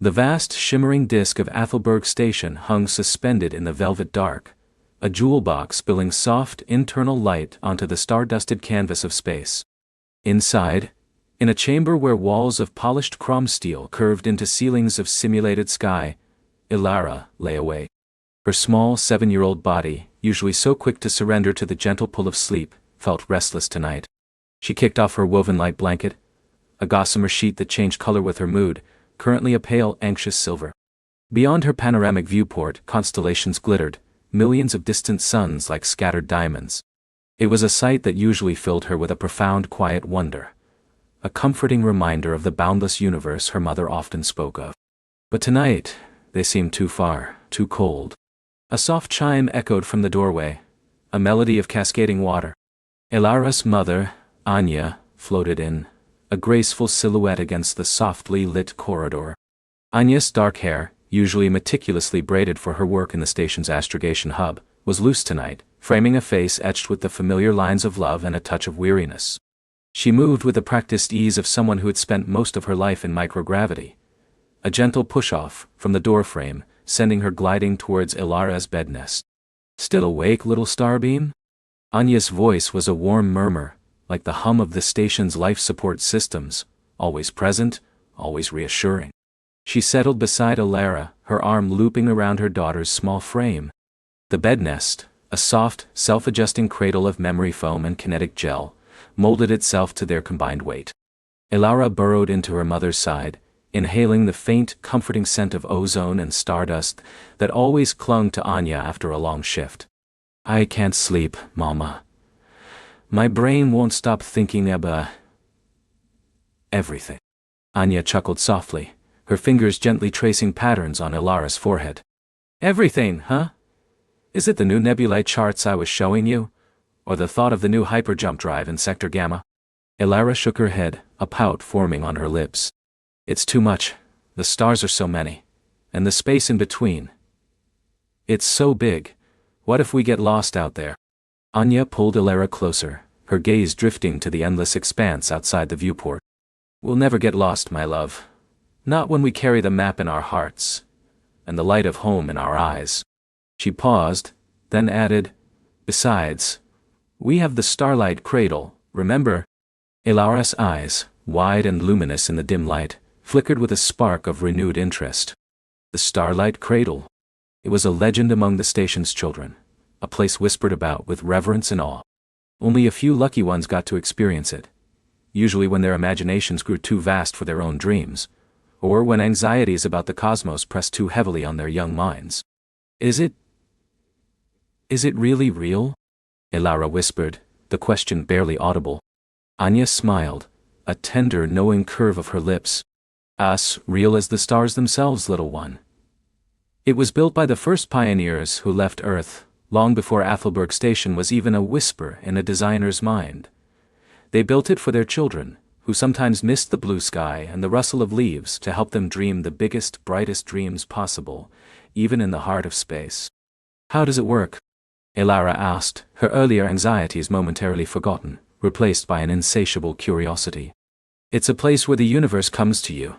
The vast, shimmering disk of Athelberg Station hung suspended in the velvet dark, a jewel box spilling soft, internal light onto the star-dusted canvas of space. Inside, in a chamber where walls of polished chrome steel curved into ceilings of simulated sky, Elara lay awake. Her small 7-year-old body, usually so quick to surrender to the gentle pull of sleep, felt restless tonight. She kicked off her woven light blanket, a gossamer sheet that changed color with her mood, currently a pale, anxious silver. Beyond her panoramic viewport, constellations glittered, millions of distant suns like scattered diamonds. It was a sight that usually filled her with a profound, quiet wonder, a comforting reminder of the boundless universe her mother often spoke of. But tonight, they seemed too far, too cold. A soft chime echoed from the doorway, a melody of cascading water. Elara's mother, Anya, floated in, a graceful silhouette against the softly lit corridor. Anya's dark hair, usually meticulously braided for her work in the station's astrogation hub, was loose tonight, framing a face etched with the familiar lines of love and a touch of weariness. She moved with the practiced ease of someone who had spent most of her life in microgravity. A gentle push-off from the doorframe, sending her gliding towards Elara's bed nest. "Still awake, little starbeam?" Anya's voice was a warm murmur, like the hum of the station's life support systems, always present, always reassuring. She settled beside Elara, her arm looping around her daughter's small frame. The bed nest, a soft, self-adjusting cradle of memory foam and kinetic gel, molded itself to their combined weight. Elara burrowed into her mother's side, inhaling the faint, comforting scent of ozone and stardust that always clung to Anya after a long shift. "I can't sleep, Mama. My brain won't stop thinking about everything." Anya chuckled softly, her fingers gently tracing patterns on Elara's forehead. "Everything, huh? Is it the new nebulae charts I was showing you? Or the thought of the new hyperjump drive in Sector Gamma?" Elara shook her head, a pout forming on her lips. "It's too much. The stars are so many. And the space in between. It's so big. What if we get lost out there?" Anya pulled Elara closer, her gaze drifting to the endless expanse outside the viewport. "We'll never get lost, my love. Not when we carry the map in our hearts, and the light of home in our eyes." She paused, then added, "Besides, we have the Starlight Cradle, remember?" Elara's eyes, wide and luminous in the dim light, flickered with a spark of renewed interest. The Starlight Cradle. It was a legend among the station's children, a place whispered about with reverence and awe. Only a few lucky ones got to experience it, usually when their imaginations grew too vast for their own dreams, or when anxieties about the cosmos pressed too heavily on their young minds. Is it really real?" Elara whispered, the question barely audible. Anya smiled, a tender, knowing curve of her lips. "As real as the stars themselves, little one. It was built by the first pioneers who left Earth, long before Athelberg Station was even a whisper in a designer's mind. They built it for their children, who sometimes missed the blue sky and the rustle of leaves to help them dream the biggest, brightest dreams possible, even in the heart of space." "How does it work?" Elara asked, her earlier anxieties momentarily forgotten, replaced by an insatiable curiosity. "It's a place where the universe comes to you,"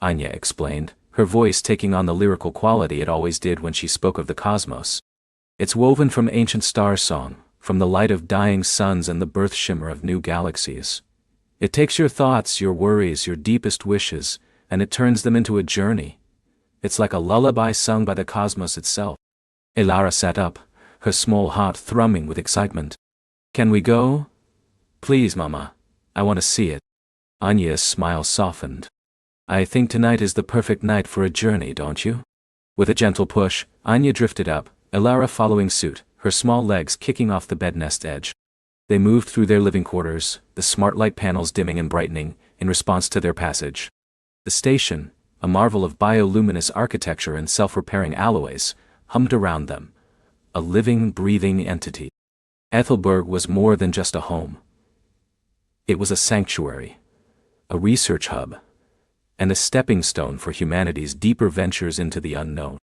Anya explained, her voice taking on the lyrical quality it always did when she spoke of the cosmos. "It's woven from ancient star song, from the light of dying suns and the birth shimmer of new galaxies. It takes your thoughts, your worries, your deepest wishes, and it turns them into a journey. It's like a lullaby sung by the cosmos itself." Elara sat up, her small heart thrumming with excitement. "Can we go? Please, Mama. I want to see it." Anya's smile softened. "I think tonight is the perfect night for a journey, don't you?" With a gentle push, Anya drifted up, Elara following suit, her small legs kicking off the bed nest edge. They moved through their living quarters, the smart light panels dimming and brightening, in response to their passage. The station, a marvel of bioluminescent architecture and self-repairing alloys, hummed around them, a living, breathing entity. Ethelberg was more than just a home. It was a sanctuary, a research hub, and a stepping stone for humanity's deeper ventures into the unknown.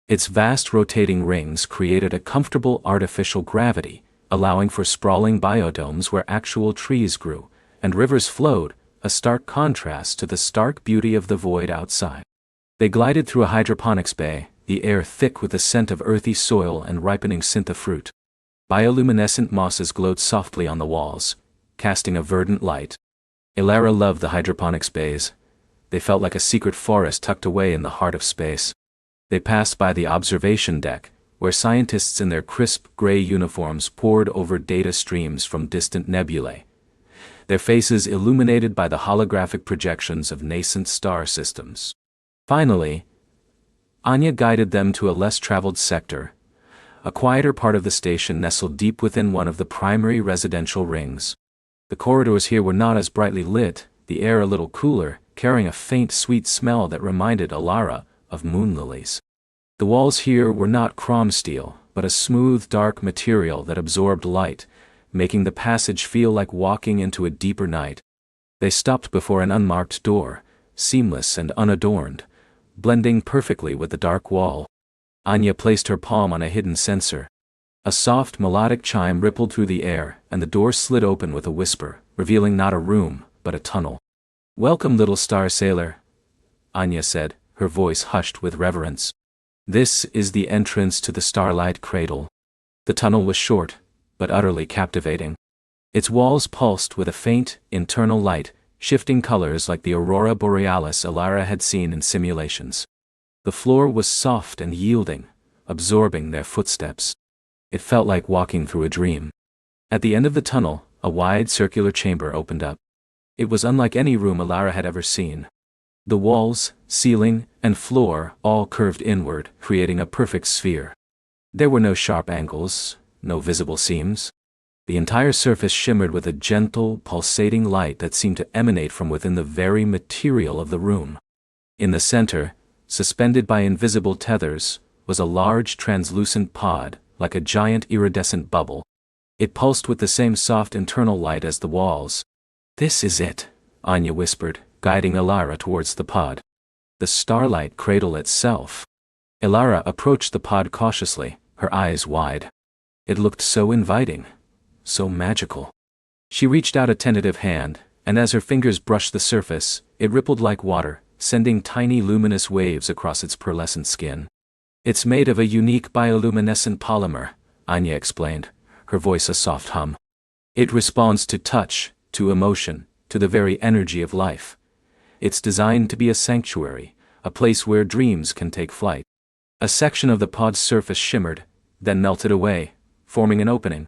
Its vast rotating rings created a comfortable artificial gravity, allowing for sprawling biodomes where actual trees grew, and rivers flowed, a stark contrast to the stark beauty of the void outside. They glided through a hydroponics bay, the air thick with the scent of earthy soil and ripening syntha fruit. Bioluminescent mosses glowed softly on the walls, casting a verdant light. Elara loved the hydroponics bays. They felt like a secret forest tucked away in the heart of space. They passed by the observation deck, where scientists in their crisp gray uniforms pored over data streams from distant nebulae, their faces illuminated by the holographic projections of nascent star systems. Finally, Anya guided them to a less traveled sector, a quieter part of the station nestled deep within one of the primary residential rings. The corridors here were not as brightly lit, the air a little cooler, carrying a faint sweet smell that reminded Elara of moon lilies. The walls here were not chrome steel, but a smooth dark material that absorbed light, making the passage feel like walking into a deeper night. They stopped before an unmarked door, seamless and unadorned, blending perfectly with the dark wall. Anya placed her palm on a hidden sensor. A soft melodic chime rippled through the air, and the door slid open with a whisper, revealing not a room, but a tunnel. "Welcome, little star sailor," Anya said, her voice hushed with reverence. "This is the entrance to the Starlight Cradle." The tunnel was short, but utterly captivating. Its walls pulsed with a faint, internal light, shifting colors like the aurora borealis Elara had seen in simulations. The floor was soft and yielding, absorbing their footsteps. It felt like walking through a dream. At the end of the tunnel, a wide circular chamber opened up. It was unlike any room Elara had ever seen. The walls, ceiling, and floor all curved inward, creating a perfect sphere. There were no sharp angles, no visible seams. The entire surface shimmered with a gentle, pulsating light that seemed to emanate from within the very material of the room. In the center, suspended by invisible tethers, was a large translucent pod, like a giant iridescent bubble. It pulsed with the same soft internal light as the walls. "This is it," Anya whispered, guiding Elara towards the pod. The Starlight Cradle itself. Elara approached the pod cautiously, her eyes wide. It looked so inviting, so magical. She reached out a tentative hand, and as her fingers brushed the surface, it rippled like water, sending tiny luminous waves across its pearlescent skin. "It's made of a unique bioluminescent polymer," Anya explained, her voice a soft hum. "It responds to touch, to emotion, to the very energy of life. It's designed to be a sanctuary, a place where dreams can take flight." A section of the pod's surface shimmered, then melted away, forming an opening.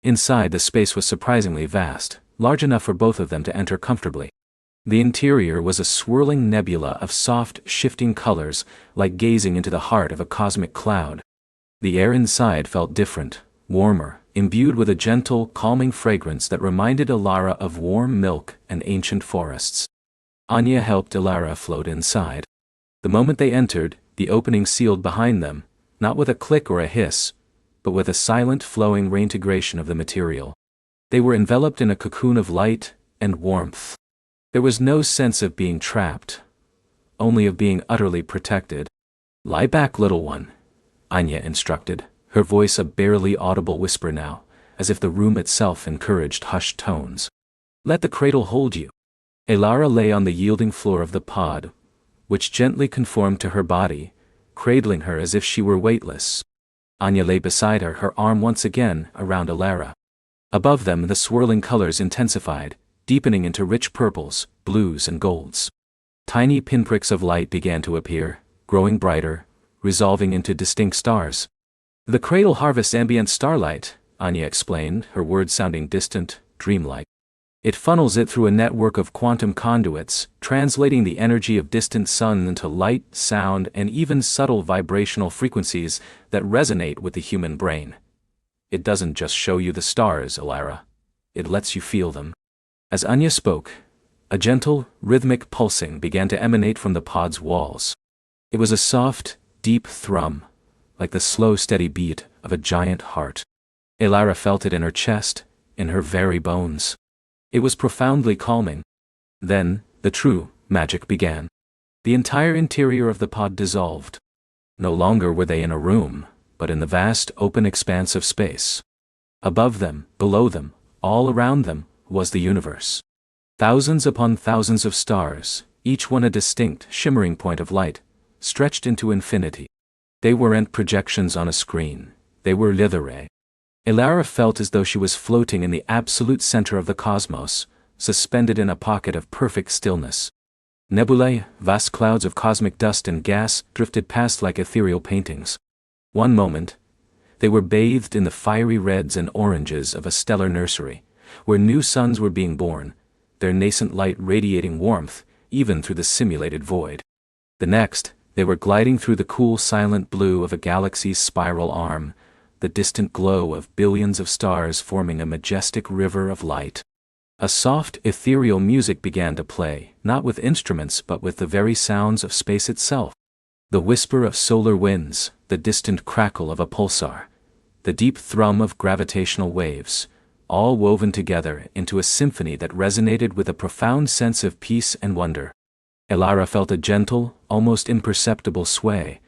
Inside, the space was surprisingly vast, large enough for both of them to enter comfortably. The interior was a swirling nebula of soft, shifting colors, like gazing into the heart of a cosmic cloud. The air inside felt different, warmer, imbued with a gentle, calming fragrance that reminded Elara of warm milk and ancient forests. Anya helped Elara float inside. The moment they entered, the opening sealed behind them, not with a click or a hiss, but with a silent flowing reintegration of the material. They were enveloped in a cocoon of light and warmth. There was no sense of being trapped, only of being utterly protected. "Lie back, little one," Anya instructed, her voice a barely audible whisper now, as if the room itself encouraged hushed tones. "Let the cradle hold you." Elara lay on the yielding floor of the pod, which gently conformed to her body, cradling her as if she were weightless. Anya lay beside her, her arm once again around Elara. Above them, the swirling colors intensified, deepening into rich purples, blues, and golds. Tiny pinpricks of light began to appear, growing brighter, resolving into distinct stars. "The cradle harvests ambient starlight," Anya explained, her words sounding distant, dreamlike. "It funnels it through a network of quantum conduits, translating the energy of distant suns into light, sound, and even subtle vibrational frequencies that resonate with the human brain. It doesn't just show you the stars, Elara. It lets you feel them." As Anya spoke, a gentle, rhythmic pulsing began to emanate from the pod's walls. It was a soft, deep thrum, like the slow, steady beat of a giant heart. Elara felt it in her chest, in her very bones. It was profoundly calming. Then, the true magic began. The entire interior of the pod dissolved. No longer were they in a room, but in the vast open expanse of space. Above them, below them, all around them, was the universe. Thousands upon thousands of stars, each one a distinct, shimmering point of light, stretched into infinity. They weren't projections on a screen, they were Elara. Elara felt as though she was floating in the absolute center of the cosmos, suspended in a pocket of perfect stillness. Nebulae, vast clouds of cosmic dust and gas, drifted past like ethereal paintings. One moment, they were bathed in the fiery reds and oranges of a stellar nursery, where new suns were being born, their nascent light radiating warmth, even through the simulated void. The next, they were gliding through the cool silent blue of a galaxy's spiral arm, the distant glow of billions of stars forming a majestic river of light. A soft, ethereal music began to play, not with instruments but with the very sounds of space itself. The whisper of solar winds, the distant crackle of a pulsar, the deep thrum of gravitational waves, all woven together into a symphony that resonated with a profound sense of peace and wonder. Elara felt a gentle, almost imperceptible sway,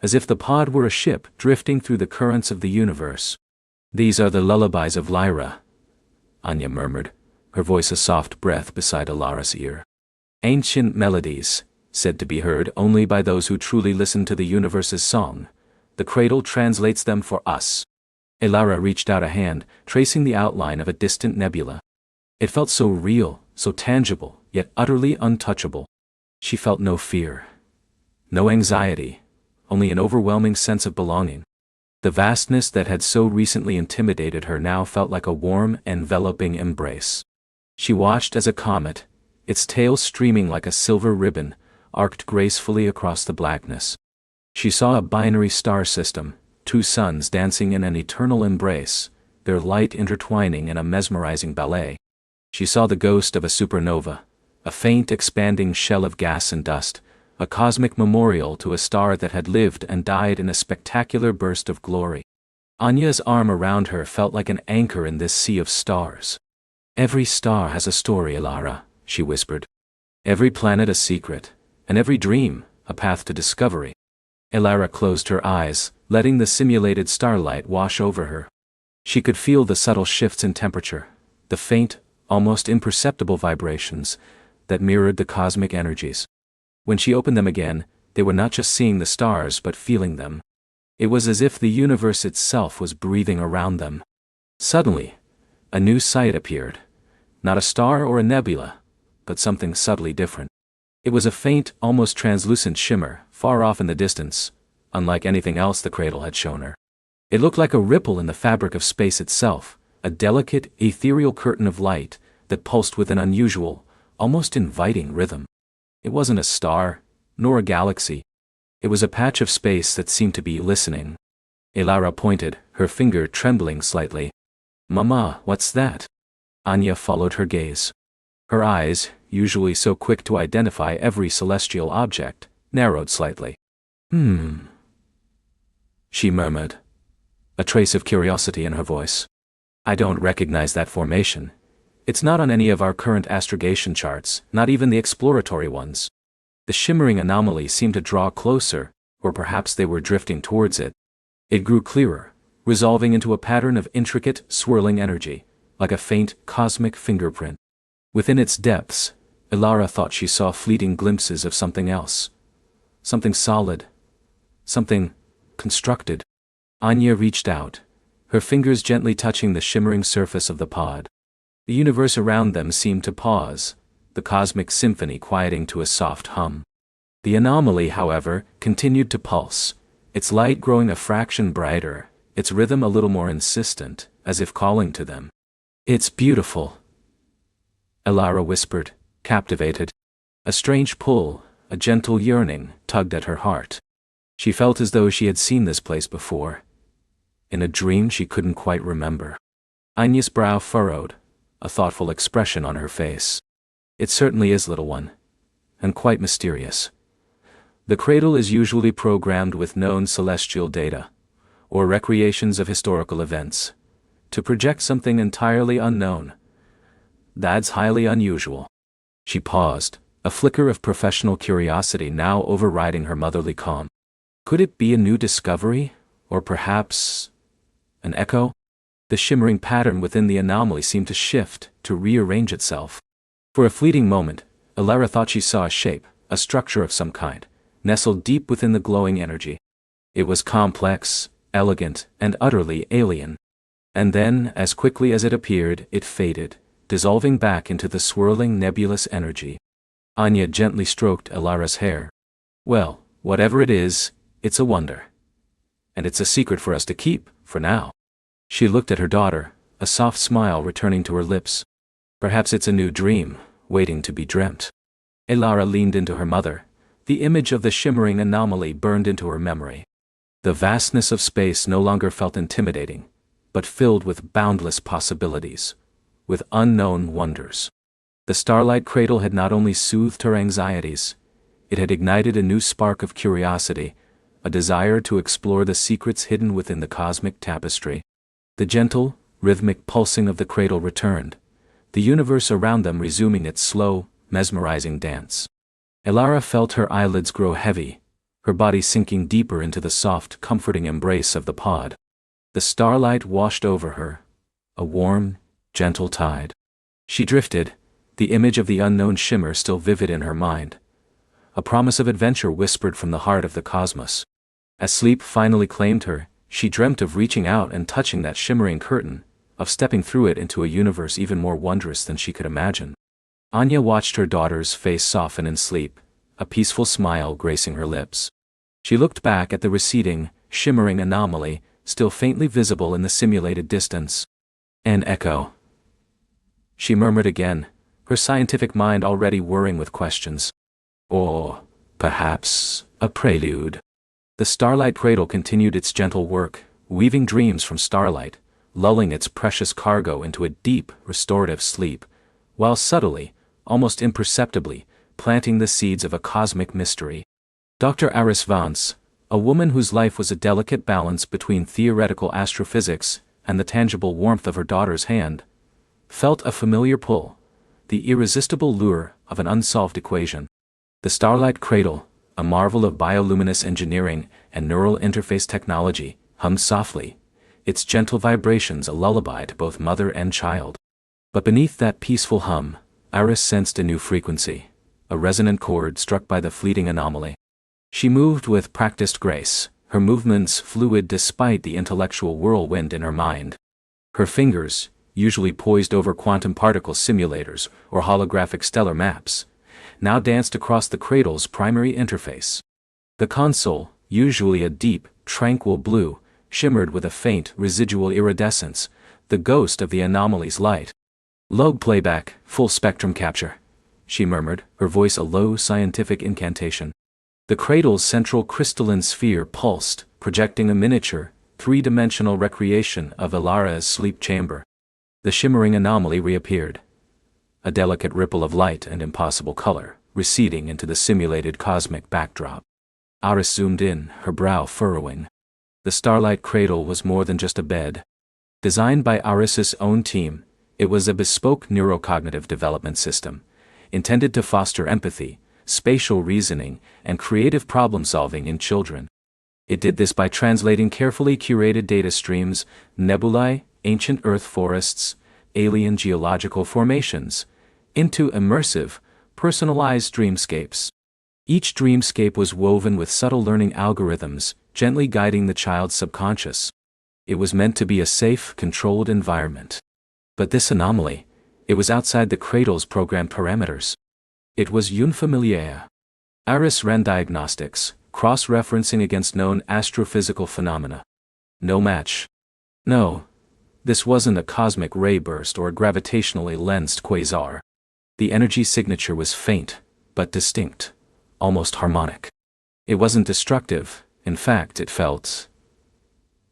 as if the pod were a ship drifting through the currents of the universe. "These are the lullabies of Lyra," Anya murmured, her voice a soft breath beside Elara's ear. "Ancient melodies, said to be heard only by those who truly listen to the universe's song. The cradle translates them for us." Elara reached out a hand, tracing the outline of a distant nebula. It felt so real, so tangible, yet utterly untouchable. She felt no fear, no anxiety, only an overwhelming sense of belonging. The vastness that had so recently intimidated her now felt like a warm, enveloping embrace. She watched as a comet, its tail streaming like a silver ribbon, arced gracefully across the blackness. She saw a binary star system, two suns dancing in an eternal embrace, their light intertwining in a mesmerizing ballet. She saw the ghost of a supernova, a faint expanding shell of gas and dust, a cosmic memorial to a star that had lived and died in a spectacular burst of glory. Anya's arm around her felt like an anchor in this sea of stars. "Every star has a story, Elara," she whispered. "Every planet a secret, and every dream, a path to discovery." Elara closed her eyes, letting the simulated starlight wash over her. She could feel the subtle shifts in temperature, the faint, almost imperceptible vibrations that mirrored the cosmic energies. When she opened them again, they were not just seeing the stars but feeling them. It was as if the universe itself was breathing around them. Suddenly, a new sight appeared. Not a star or a nebula, but something subtly different. It was a faint, almost translucent shimmer, far off in the distance, unlike anything else the cradle had shown her. It looked like a ripple in the fabric of space itself, a delicate, ethereal curtain of light that pulsed with an unusual, almost inviting rhythm. It wasn't a star, nor a galaxy. It was a patch of space that seemed to be listening. Elara pointed, her finger trembling slightly. "Mama, what's that?" Anya followed her gaze. Her eyes, usually so quick to identify every celestial object, narrowed slightly. She murmured, a trace of curiosity in her voice. "I don't recognize that formation. It's not on any of our current astrogation charts, not even the exploratory ones." The shimmering anomaly seemed to draw closer, or perhaps they were drifting towards it. It grew clearer, resolving into a pattern of intricate, swirling energy, like a faint, cosmic fingerprint. Within its depths, Elara thought she saw fleeting glimpses of something else. Something solid. Something constructed. Anya reached out, her fingers gently touching the shimmering surface of the pod. The universe around them seemed to pause, the cosmic symphony quieting to a soft hum. The anomaly, however, continued to pulse, its light growing a fraction brighter, its rhythm a little more insistent, as if calling to them. "It's beautiful," Elara whispered, captivated. A strange pull, a gentle yearning, tugged at her heart. She felt as though she had seen this place before. In a dream she couldn't quite remember. Anya's brow furrowed, a thoughtful expression on her face. "It certainly is, little one. And quite mysterious. The cradle is usually programmed with known celestial data, or recreations of historical events. To project something entirely unknown, that's highly unusual." She paused, a flicker of professional curiosity now overriding her motherly calm. Could it be a new discovery, or perhaps an echo? The shimmering pattern within the anomaly seemed to shift, to rearrange itself. For a fleeting moment, Elara thought she saw a shape, a structure of some kind, nestled deep within the glowing energy. It was complex, elegant, and utterly alien. And then, as quickly as it appeared, it faded, dissolving back into the swirling nebulous energy. Anya gently stroked Elara's hair. "Well, whatever it is, it's a wonder. And it's a secret for us to keep, for now." She looked at her daughter, a soft smile returning to her lips. "Perhaps it's a new dream, waiting to be dreamt." Elara leaned into her mother. The image of the shimmering anomaly burned into her memory. The vastness of space no longer felt intimidating, but filled with boundless possibilities, with unknown wonders. The Starlight Cradle had not only soothed her anxieties, it had ignited a new spark of curiosity, a desire to explore the secrets hidden within the cosmic tapestry. The gentle, rhythmic pulsing of the cradle returned, the universe around them resuming its slow, mesmerizing dance. Elara felt her eyelids grow heavy, her body sinking deeper into the soft, comforting embrace of the pod. The starlight washed over her, a warm, gentle tide. She drifted, the image of the unknown shimmer still vivid in her mind. A promise of adventure whispered from the heart of the cosmos. As sleep finally claimed her, she dreamt of reaching out and touching that shimmering curtain, of stepping through it into a universe even more wondrous than she could imagine. Anya watched her daughter's face soften in sleep, a peaceful smile gracing her lips. She looked back at the receding, shimmering anomaly, still faintly visible in the simulated distance. "An echo," she murmured again, her scientific mind already whirring with questions. "Or, perhaps, a prelude." The Starlight Cradle continued its gentle work, weaving dreams from starlight, lulling its precious cargo into a deep, restorative sleep, while subtly, almost imperceptibly, planting the seeds of a cosmic mystery. Dr. Aris Vance, a woman whose life was a delicate balance between theoretical astrophysics and the tangible warmth of her daughter's hand, felt a familiar pull, the irresistible lure of an unsolved equation. The Starlight Cradle, a marvel of bioluminescent engineering and neural interface technology, hummed softly, its gentle vibrations a lullaby to both mother and child. But beneath that peaceful hum, Iris sensed a new frequency, a resonant chord struck by the fleeting anomaly. She moved with practiced grace, her movements fluid despite the intellectual whirlwind in her mind. Her fingers, usually poised over quantum particle simulators or holographic stellar maps, now danced across the cradle's primary interface. The console, usually a deep, tranquil blue, shimmered with a faint, residual iridescence, the ghost of the anomaly's light. "Log playback, full spectrum capture," she murmured, her voice a low scientific incantation. The cradle's central crystalline sphere pulsed, projecting a miniature, three-dimensional recreation of Elara's sleep chamber. The shimmering anomaly reappeared, a delicate ripple of light and impossible color, receding into the simulated cosmic backdrop. Iris zoomed in, her brow furrowing. The Starlight Cradle was more than just a bed. Designed by Iris's own team, it was a bespoke neurocognitive development system, intended to foster empathy, spatial reasoning, and creative problem-solving in children. It did this by translating carefully curated data streams, nebulae, ancient Earth forests, alien geological formations, into immersive, personalized dreamscapes. Each dreamscape was woven with subtle learning algorithms, gently guiding the child's subconscious. It was meant to be a safe, controlled environment. But this anomaly, it was outside the cradle's programmed parameters. It was unfamiliar. Iris ran diagnostics, cross-referencing against known astrophysical phenomena. No match. No, this wasn't a cosmic ray burst or a gravitationally lensed quasar. The energy signature was faint, but distinct, almost harmonic. It wasn't destructive, in fact it felt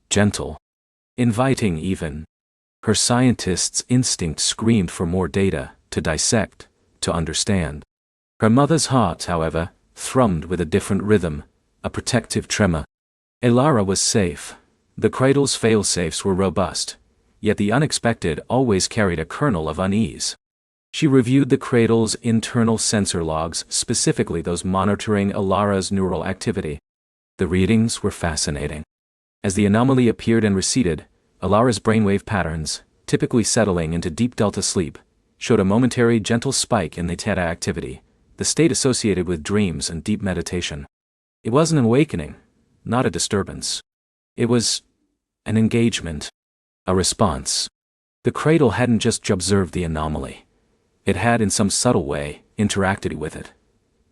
gentle, inviting even. Her scientist's instinct screamed for more data, to dissect, to understand. Her mother's heart, however, thrummed with a different rhythm, a protective tremor. Elara was safe. The cradle's fail-safes were robust, yet the unexpected always carried a kernel of unease. She reviewed the cradle's internal sensor logs, specifically those monitoring Elara's neural activity. The readings were fascinating. As the anomaly appeared and receded, Elara's brainwave patterns, typically settling into deep delta sleep, showed a momentary gentle spike in the theta activity, the state associated with dreams and deep meditation. It wasn't an awakening, not a disturbance. It was an engagement, a response. The cradle hadn't just observed the anomaly. It had, in some subtle way, interacted with it,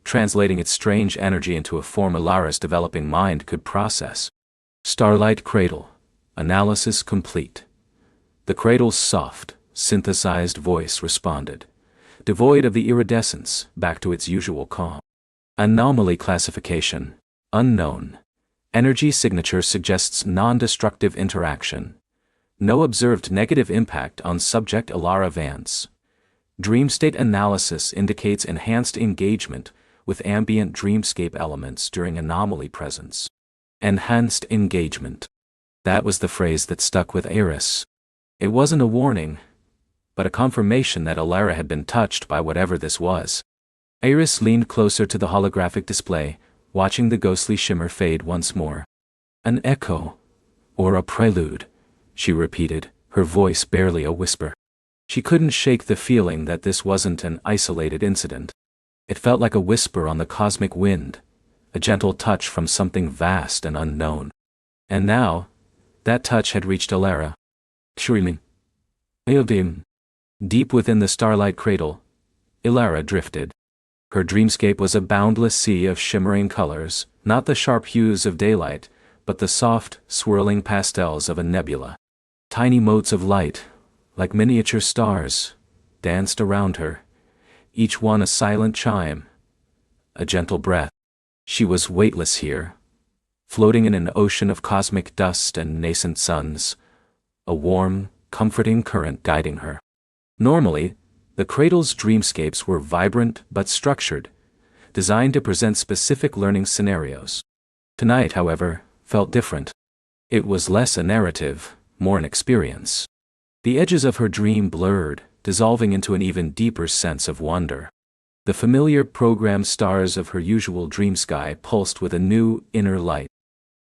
translating its strange energy into a form Elara's developing mind could process. Starlight Cradle. Analysis complete. The cradle's soft, synthesized voice responded, devoid of the iridescence, back to its usual calm. Anomaly classification. Unknown. Energy signature suggests non-destructive interaction. No observed negative impact on subject Elara Vance. Dream state analysis indicates enhanced engagement with ambient dreamscape elements during anomaly presence. Enhanced engagement. That was the phrase that stuck with Iris. It wasn't a warning, but a confirmation that Elara had been touched by whatever this was. Iris leaned closer to the holographic display, watching the ghostly shimmer fade once more. An echo, or a prelude, she repeated, her voice barely a whisper. She couldn't shake the feeling that this wasn't an isolated incident. It felt like a whisper on the cosmic wind, a gentle touch from something vast and unknown. And now, that touch had reached Elara. Shriling. Eodim. Deep within the Starlight Cradle, Elara drifted. Her dreamscape was a boundless sea of shimmering colors, not the sharp hues of daylight, but the soft, swirling pastels of a nebula. Tiny motes of light, like miniature stars, danced around her, each one a silent chime, a gentle breath. She was weightless here, floating in an ocean of cosmic dust and nascent suns, a warm, comforting current guiding her. Normally, the cradle's dreamscapes were vibrant but structured, designed to present specific learning scenarios. Tonight, however, felt different. It was less a narrative, more an experience. The edges of her dream blurred, dissolving into an even deeper sense of wonder. The familiar programmed stars of her usual dream sky pulsed with a new, inner light.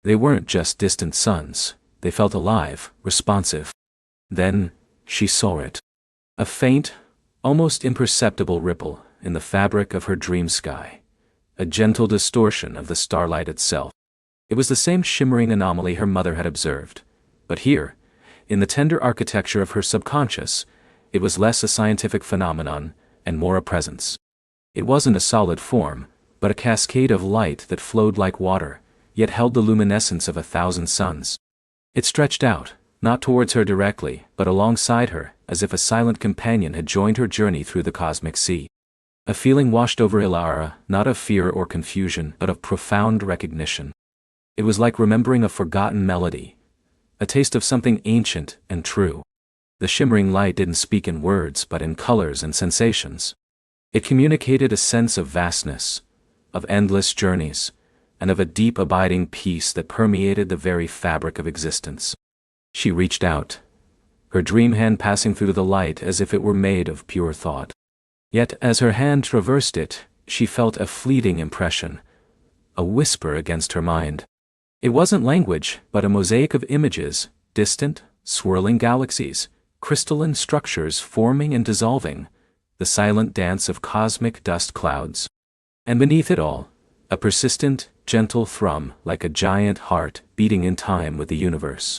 They weren't just distant suns, they felt alive, responsive. Then, she saw it. A faint, almost imperceptible ripple in the fabric of her dream sky. A gentle distortion of the starlight itself. It was the same shimmering anomaly her mother had observed. But here, in the tender architecture of her subconscious, it was less a scientific phenomenon and more a presence. It wasn't a solid form, but a cascade of light that flowed like water, yet held the luminescence of 1,000 suns. It stretched out, not towards her directly, but alongside her, as if a silent companion had joined her journey through the cosmic sea. A feeling washed over Elara, not of fear or confusion, but of profound recognition. It was like remembering a forgotten melody, a taste of something ancient and true. The shimmering light didn't speak in words but in colors and sensations. It communicated a sense of vastness, of endless journeys, and of a deep abiding peace that permeated the very fabric of existence. She reached out, her dream hand passing through the light as if it were made of pure thought. Yet as her hand traversed it, she felt a fleeting impression, a whisper against her mind. It wasn't language, but a mosaic of images, distant, swirling galaxies, crystalline structures forming and dissolving, the silent dance of cosmic dust clouds. And beneath it all, a persistent, gentle thrum like a giant heart beating in time with the universe.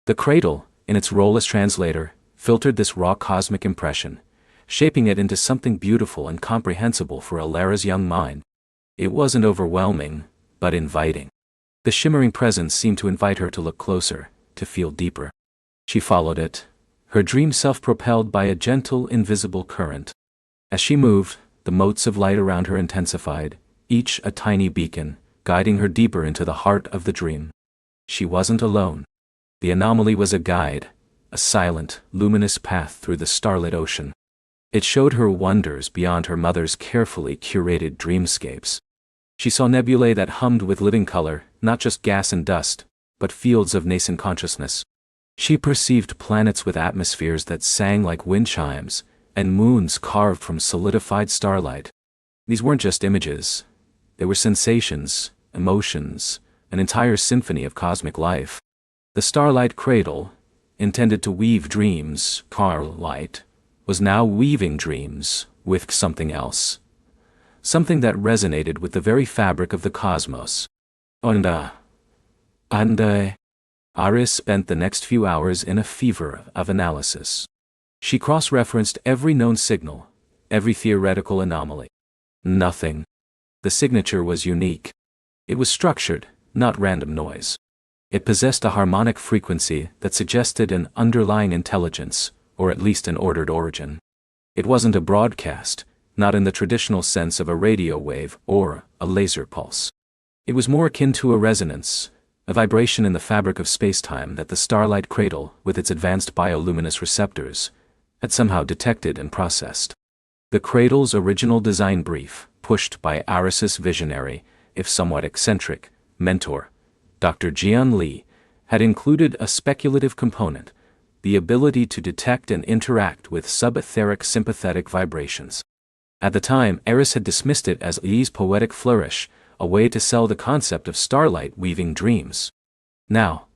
The cradle, in its role as translator, filtered this raw cosmic impression, shaping it into something beautiful and comprehensible for Elara's young mind. It wasn't overwhelming, but inviting. The shimmering presence seemed to invite her to look closer, to feel deeper. She followed it, her dream self propelled by a gentle, invisible current. As she moved, the motes of light around her intensified, each a tiny beacon, guiding her deeper into the heart of the dream. She wasn't alone. The anomaly was a guide, a silent, luminous path through the starlit ocean. It showed her wonders beyond her mother's carefully curated dreamscapes. She saw nebulae that hummed with living color, not just gas and dust, but fields of nascent consciousness. She perceived planets with atmospheres that sang like wind chimes, and moons carved from solidified starlight. These weren't just images. They were sensations, emotions, an entire symphony of cosmic life. The Starlight Cradle, intended to weave dreams, light, was now weaving dreams with something else. Something that resonated with the very fabric of the cosmos. And Iris spent the next few hours in a fever of analysis. She cross-referenced every known signal, every theoretical anomaly. Nothing. The signature was unique. It was structured, not random noise. It possessed a harmonic frequency that suggested an underlying intelligence, or at least an ordered origin. It wasn't a broadcast, not in the traditional sense of a radio wave or a laser pulse. It was more akin to a resonance, a vibration in the fabric of space-time that the Starlight Cradle, with its advanced bioluminescent receptors, had somehow detected and processed. The cradle's original design brief, pushed by Iris's visionary, if somewhat eccentric, mentor, Dr. Jian Li, had included a speculative component, the ability to detect and interact with subetheric sympathetic vibrations. At the time, Iris had dismissed it as Li's poetic flourish, a way to sell the concept of starlight weaving dreams. Now,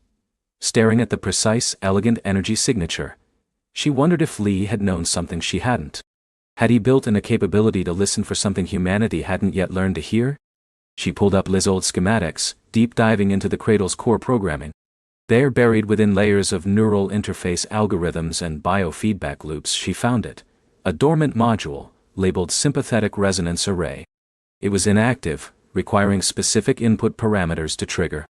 staring at the precise, elegant energy signature, she wondered if Li had known something she hadn't. Had he built in a capability to listen for something humanity hadn't yet learned to hear? She pulled up Li's old schematics, deep diving into the cradle's core programming. There, buried within layers of neural interface algorithms and biofeedback loops, she found it, a dormant module, labeled Sympathetic Resonance Array. It was inactive, requiring specific input parameters to trigger.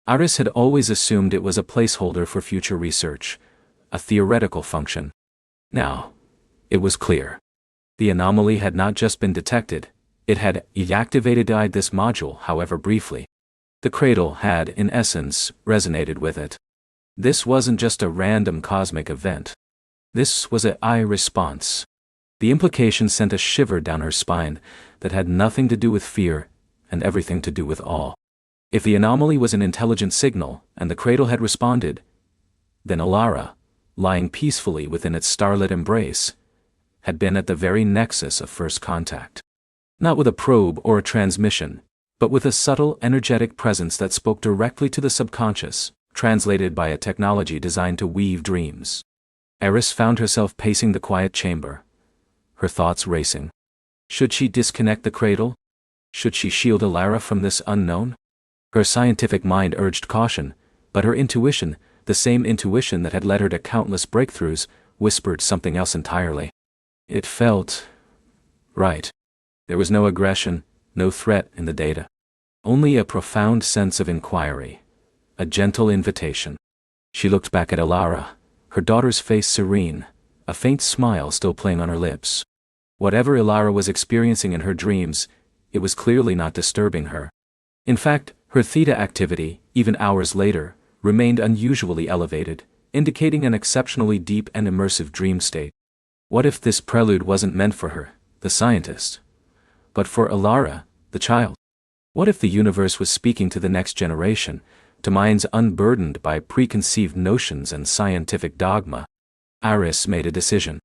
Iris had always assumed it was a placeholder for future research, a theoretical function. Now, it was clear. The anomaly had not just been detected, it had deactivated this module, however briefly. The cradle had, in essence, resonated with it. This wasn't just a random cosmic event. This was an I-response. The implication sent a shiver down her spine that had nothing to do with fear and everything to do with awe. If the anomaly was an intelligent signal and the cradle had responded, then Elara, lying peacefully within its starlit embrace, had been at the very nexus of first contact. Not with a probe or a transmission, but with a subtle, energetic presence that spoke directly to the subconscious, translated by a technology designed to weave dreams. Iris found herself pacing the quiet chamber, her thoughts racing. Should she disconnect the cradle? Should she shield Elara from this unknown? Her scientific mind urged caution, but her intuition, the same intuition that had led her to countless breakthroughs, whispered something else entirely. It felt right. There was no aggression, no threat in the data. Only a profound sense of inquiry, a gentle invitation. She looked back at Elara, her daughter's face serene, a faint smile still playing on her lips. Whatever Elara was experiencing in her dreams, it was clearly not disturbing her. In fact, her theta activity, even hours later, remained unusually elevated, indicating an exceptionally deep and immersive dream state. What if this prelude wasn't meant for her, the scientist, but for Elara, the child? What if the universe was speaking to the next generation, to minds unburdened by preconceived notions and scientific dogma? Iris made a decision.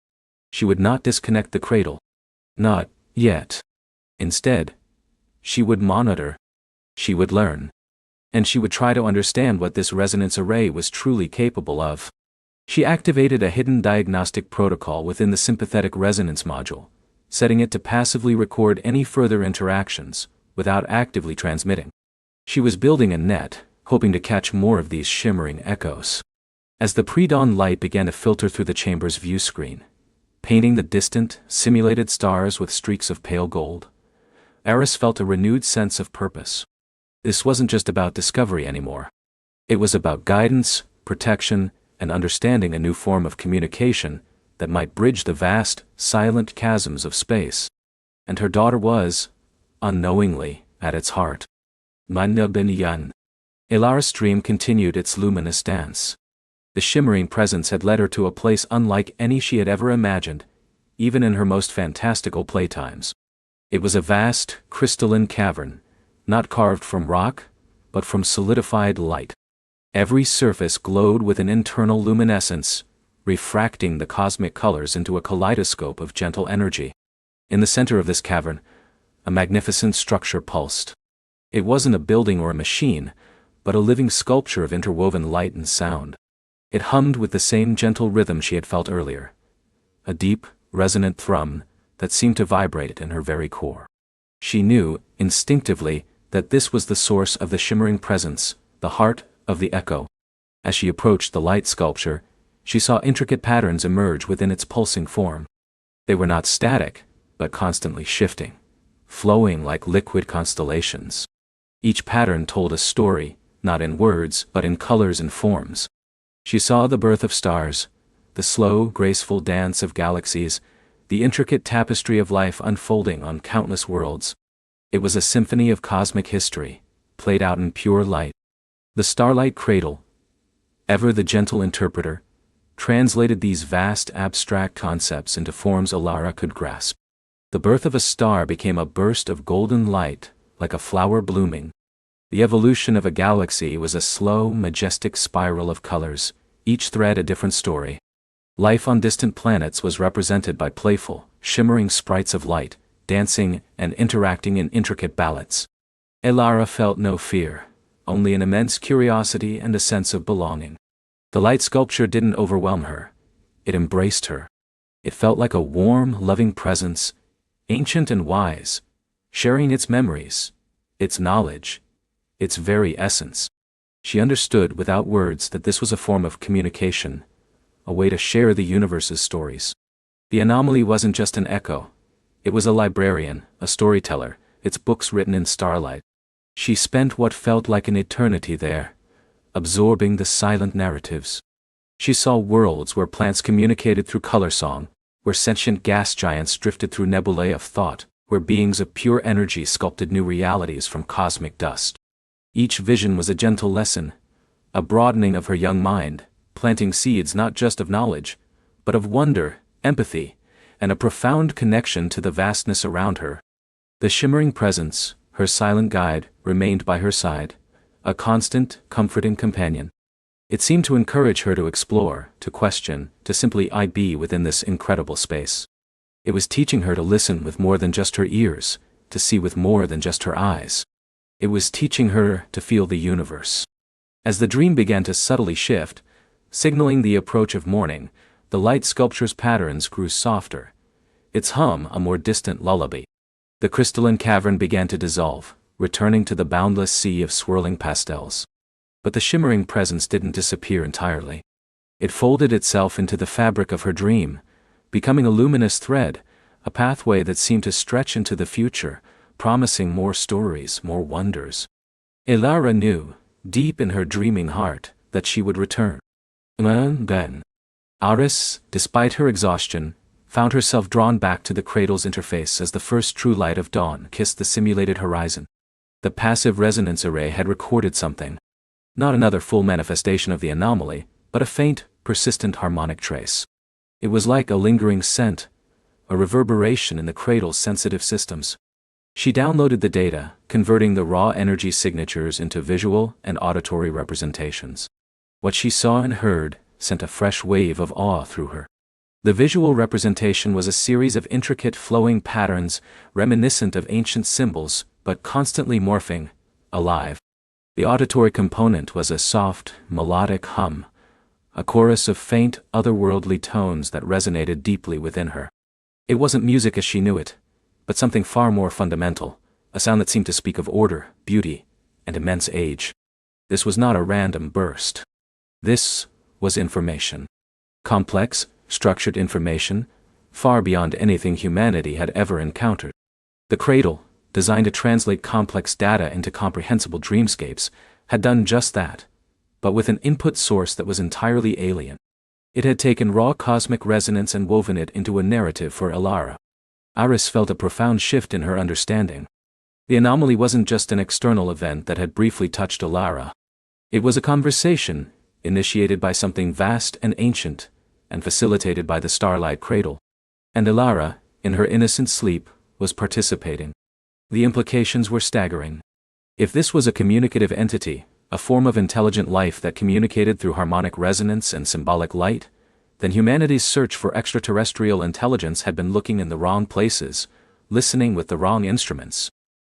She would not disconnect the cradle. Not yet. Instead, she would monitor. She would learn. And she would try to understand what this resonance array was truly capable of. She activated a hidden diagnostic protocol within the sympathetic resonance module, setting it to passively record any further interactions, without actively transmitting. She was building a net, hoping to catch more of these shimmering echoes. As the pre-dawn light began to filter through the chamber's view screen, painting the distant, simulated stars with streaks of pale gold, Iris felt a renewed sense of purpose. This wasn't just about discovery anymore. It was about guidance, protection, and understanding a new form of communication that might bridge the vast, silent chasms of space. And her daughter was, unknowingly, at its heart. Manna bin Yan. Elara's dream continued its luminous dance. The shimmering presence had led her to a place unlike any she had ever imagined, even in her most fantastical playtimes. It was a vast, crystalline cavern, not carved from rock, but from solidified light. Every surface glowed with an internal luminescence, refracting the cosmic colors into a kaleidoscope of gentle energy. In the center of this cavern, a magnificent structure pulsed. It wasn't a building or a machine, but a living sculpture of interwoven light and sound. It hummed with the same gentle rhythm she had felt earlier, a deep, resonant thrum that seemed to vibrate in her very core. She knew, instinctively, that this was the source of the shimmering presence, the heart of the echo. As she approached the light sculpture, she saw intricate patterns emerge within its pulsing form. They were not static, but constantly shifting, flowing like liquid constellations. Each pattern told a story, not in words but in colors and forms. She saw the birth of stars, the slow, graceful dance of galaxies, the intricate tapestry of life unfolding on countless worlds. It was a symphony of cosmic history, played out in pure light. The Starlight Cradle, ever the gentle interpreter, translated these vast abstract concepts into forms Elara could grasp. The birth of a star became a burst of golden light, like a flower blooming. The evolution of a galaxy was a slow, majestic spiral of colors, each thread a different story. Life on distant planets was represented by playful, shimmering sprites of light, dancing and interacting in intricate ballads. Elara felt no fear, only an immense curiosity and a sense of belonging. The light sculpture didn't overwhelm her. It embraced her. It felt like a warm, loving presence, ancient and wise, sharing its memories, its knowledge, its very essence. She understood without words that this was a form of communication, a way to share the universe's stories. The anomaly wasn't just an echo. It was a librarian, a storyteller, its books written in starlight. She spent what felt like an eternity there, absorbing the silent narratives. She saw worlds where plants communicated through color song, where sentient gas giants drifted through nebulae of thought, where beings of pure energy sculpted new realities from cosmic dust. Each vision was a gentle lesson, a broadening of her young mind, planting seeds not just of knowledge, but of wonder, empathy, and a profound connection to the vastness around her. The shimmering presence, her silent guide, remained by her side, a constant, comforting companion. It seemed to encourage her to explore, to question, to simply be within this incredible space. It was teaching her to listen with more than just her ears, to see with more than just her eyes. It was teaching her to feel the universe. As the dream began to subtly shift, signaling the approach of morning, the light sculpture's patterns grew softer, its hum a more distant lullaby. The crystalline cavern began to dissolve, returning to the boundless sea of swirling pastels. But the shimmering presence didn't disappear entirely. It folded itself into the fabric of her dream, becoming a luminous thread, a pathway that seemed to stretch into the future, promising more stories, more wonders. Elara knew, deep in her dreaming heart, that she would return. Then, Aris, despite her exhaustion, found herself drawn back to the cradle's interface as the first true light of dawn kissed the simulated horizon. The passive resonance array had recorded something. Not another full manifestation of the anomaly, but a faint, persistent harmonic trace. It was like a lingering scent, a reverberation in the cradle's sensitive systems. She downloaded the data, converting the raw energy signatures into visual and auditory representations. What she saw and heard sent a fresh wave of awe through her. The visual representation was a series of intricate flowing patterns, reminiscent of ancient symbols, but constantly morphing, alive. The auditory component was a soft, melodic hum, a chorus of faint, otherworldly tones that resonated deeply within her. It wasn't music as she knew it, but something far more fundamental, a sound that seemed to speak of order, beauty, and immense age. This was not a random burst. This was information. Complex, structured information, far beyond anything humanity had ever encountered. The cradle, designed to translate complex data into comprehensible dreamscapes, had done just that, but with an input source that was entirely alien. It had taken raw cosmic resonance and woven it into a narrative for Elara. Aris felt a profound shift in her understanding. The anomaly wasn't just an external event that had briefly touched Elara. It was a conversation, initiated by something vast and ancient, and facilitated by the Starlight Cradle. And Elara, in her innocent sleep, was participating. The implications were staggering. If this was a communicative entity, a form of intelligent life that communicated through harmonic resonance and symbolic light, then humanity's search for extraterrestrial intelligence had been looking in the wrong places, listening with the wrong instruments.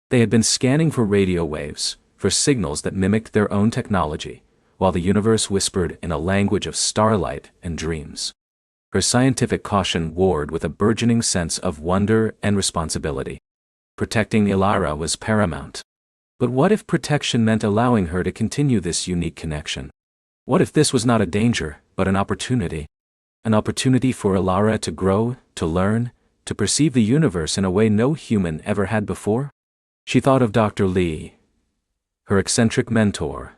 They had been scanning for radio waves, for signals that mimicked their own technology, while the universe whispered in a language of starlight and dreams. Her scientific caution warred with a burgeoning sense of wonder and responsibility. Protecting Elara was paramount. But what if protection meant allowing her to continue this unique connection? What if this was not a danger, but an opportunity? An opportunity for Elara to grow, to learn, to perceive the universe in a way no human ever had before? She thought of Dr. Lee, her eccentric mentor,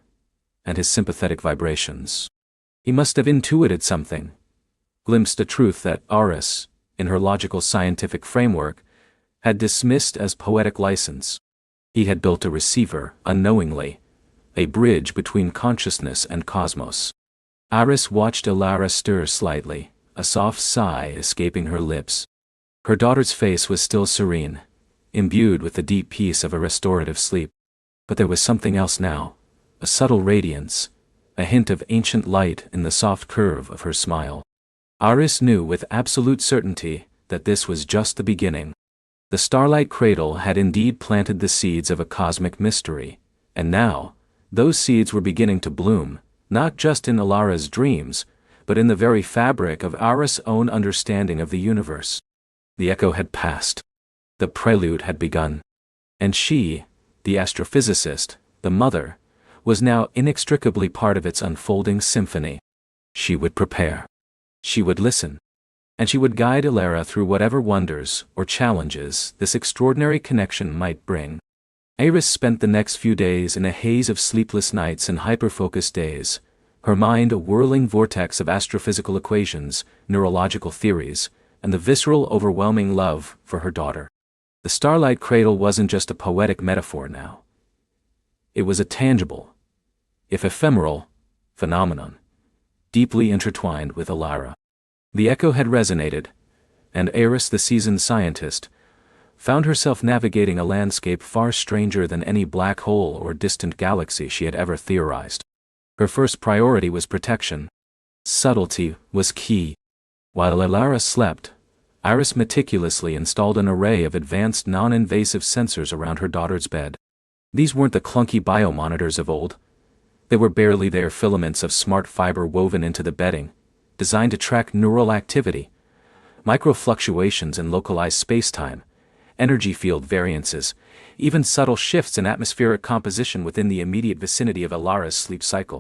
and his sympathetic vibrations. He must have intuited something, glimpsed a truth that Aris, in her logical scientific framework, had dismissed as poetic license. He had built a receiver, unknowingly, a bridge between consciousness and cosmos. Aris watched Elara stir slightly, a soft sigh escaping her lips. Her daughter's face was still serene, imbued with the deep peace of a restorative sleep. But there was something else now, a subtle radiance, a hint of ancient light in the soft curve of her smile. Aris knew with absolute certainty that this was just the beginning. The Starlight Cradle had indeed planted the seeds of a cosmic mystery, and now, those seeds were beginning to bloom, not just in Elara's dreams, but in the very fabric of Aris' own understanding of the universe. The echo had passed. The prelude had begun. And she, the astrophysicist, the mother, was now inextricably part of its unfolding symphony. She would prepare. She would listen. And she would guide Elara through whatever wonders or challenges this extraordinary connection might bring. Aris spent the next few days in a haze of sleepless nights and hyper-focused days, her mind a whirling vortex of astrophysical equations, neurological theories, and the visceral overwhelming love for her daughter. The Starlight Cradle wasn't just a poetic metaphor now. It was a tangible, if ephemeral, phenomenon, deeply intertwined with Elara. The echo had resonated, and Aris, the seasoned scientist, found herself navigating a landscape far stranger than any black hole or distant galaxy she had ever theorized. Her first priority was protection. Subtlety was key. While Elara slept, Aris meticulously installed an array of advanced non-invasive sensors around her daughter's bed. These weren't the clunky biomonitors of old. They were barely there filaments of smart fiber woven into the bedding, designed to track neural activity, microfluctuations in localized space-time, energy field variances, even subtle shifts in atmospheric composition within the immediate vicinity of Elara's sleep cycle.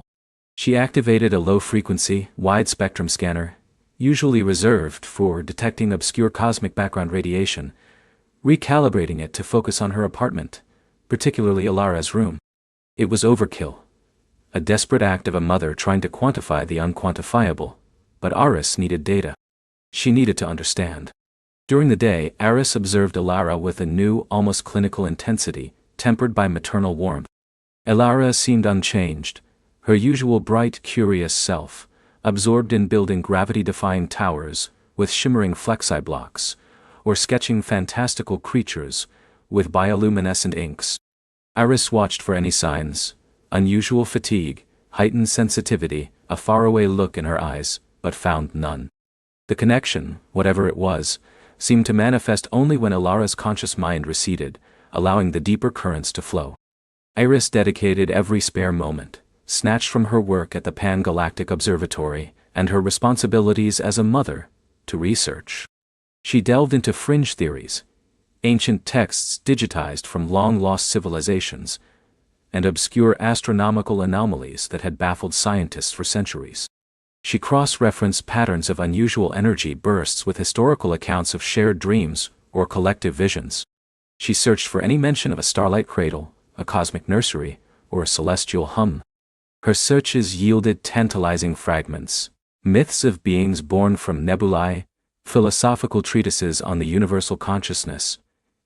She activated a low-frequency, wide-spectrum scanner, usually reserved for detecting obscure cosmic background radiation, recalibrating it to focus on her apartment, particularly Elara's room. It was overkill, a desperate act of a mother trying to quantify the unquantifiable, but Aris needed data. She needed to understand. During the day, Aris observed Elara with a new, almost clinical intensity, tempered by maternal warmth. Elara seemed unchanged, her usual bright, curious self, absorbed in building gravity-defying towers with shimmering flexi blocks, or sketching fantastical creatures with bioluminescent inks. Aris watched for any signs, unusual fatigue, heightened sensitivity, a faraway look in her eyes, but found none. The connection, whatever it was, seemed to manifest only when Elara's conscious mind receded, allowing the deeper currents to flow. Aris dedicated every spare moment, snatched from her work at the Pan-Galactic Observatory and her responsibilities as a mother, to research. She delved into fringe theories, ancient texts digitized from long-lost civilizations, and obscure astronomical anomalies that had baffled scientists for centuries. She cross-referenced patterns of unusual energy bursts with historical accounts of shared dreams or collective visions. She searched for any mention of a starlight cradle, a cosmic nursery, or a celestial hum. Her searches yielded tantalizing fragments, myths of beings born from nebulae, philosophical treatises on the universal consciousness,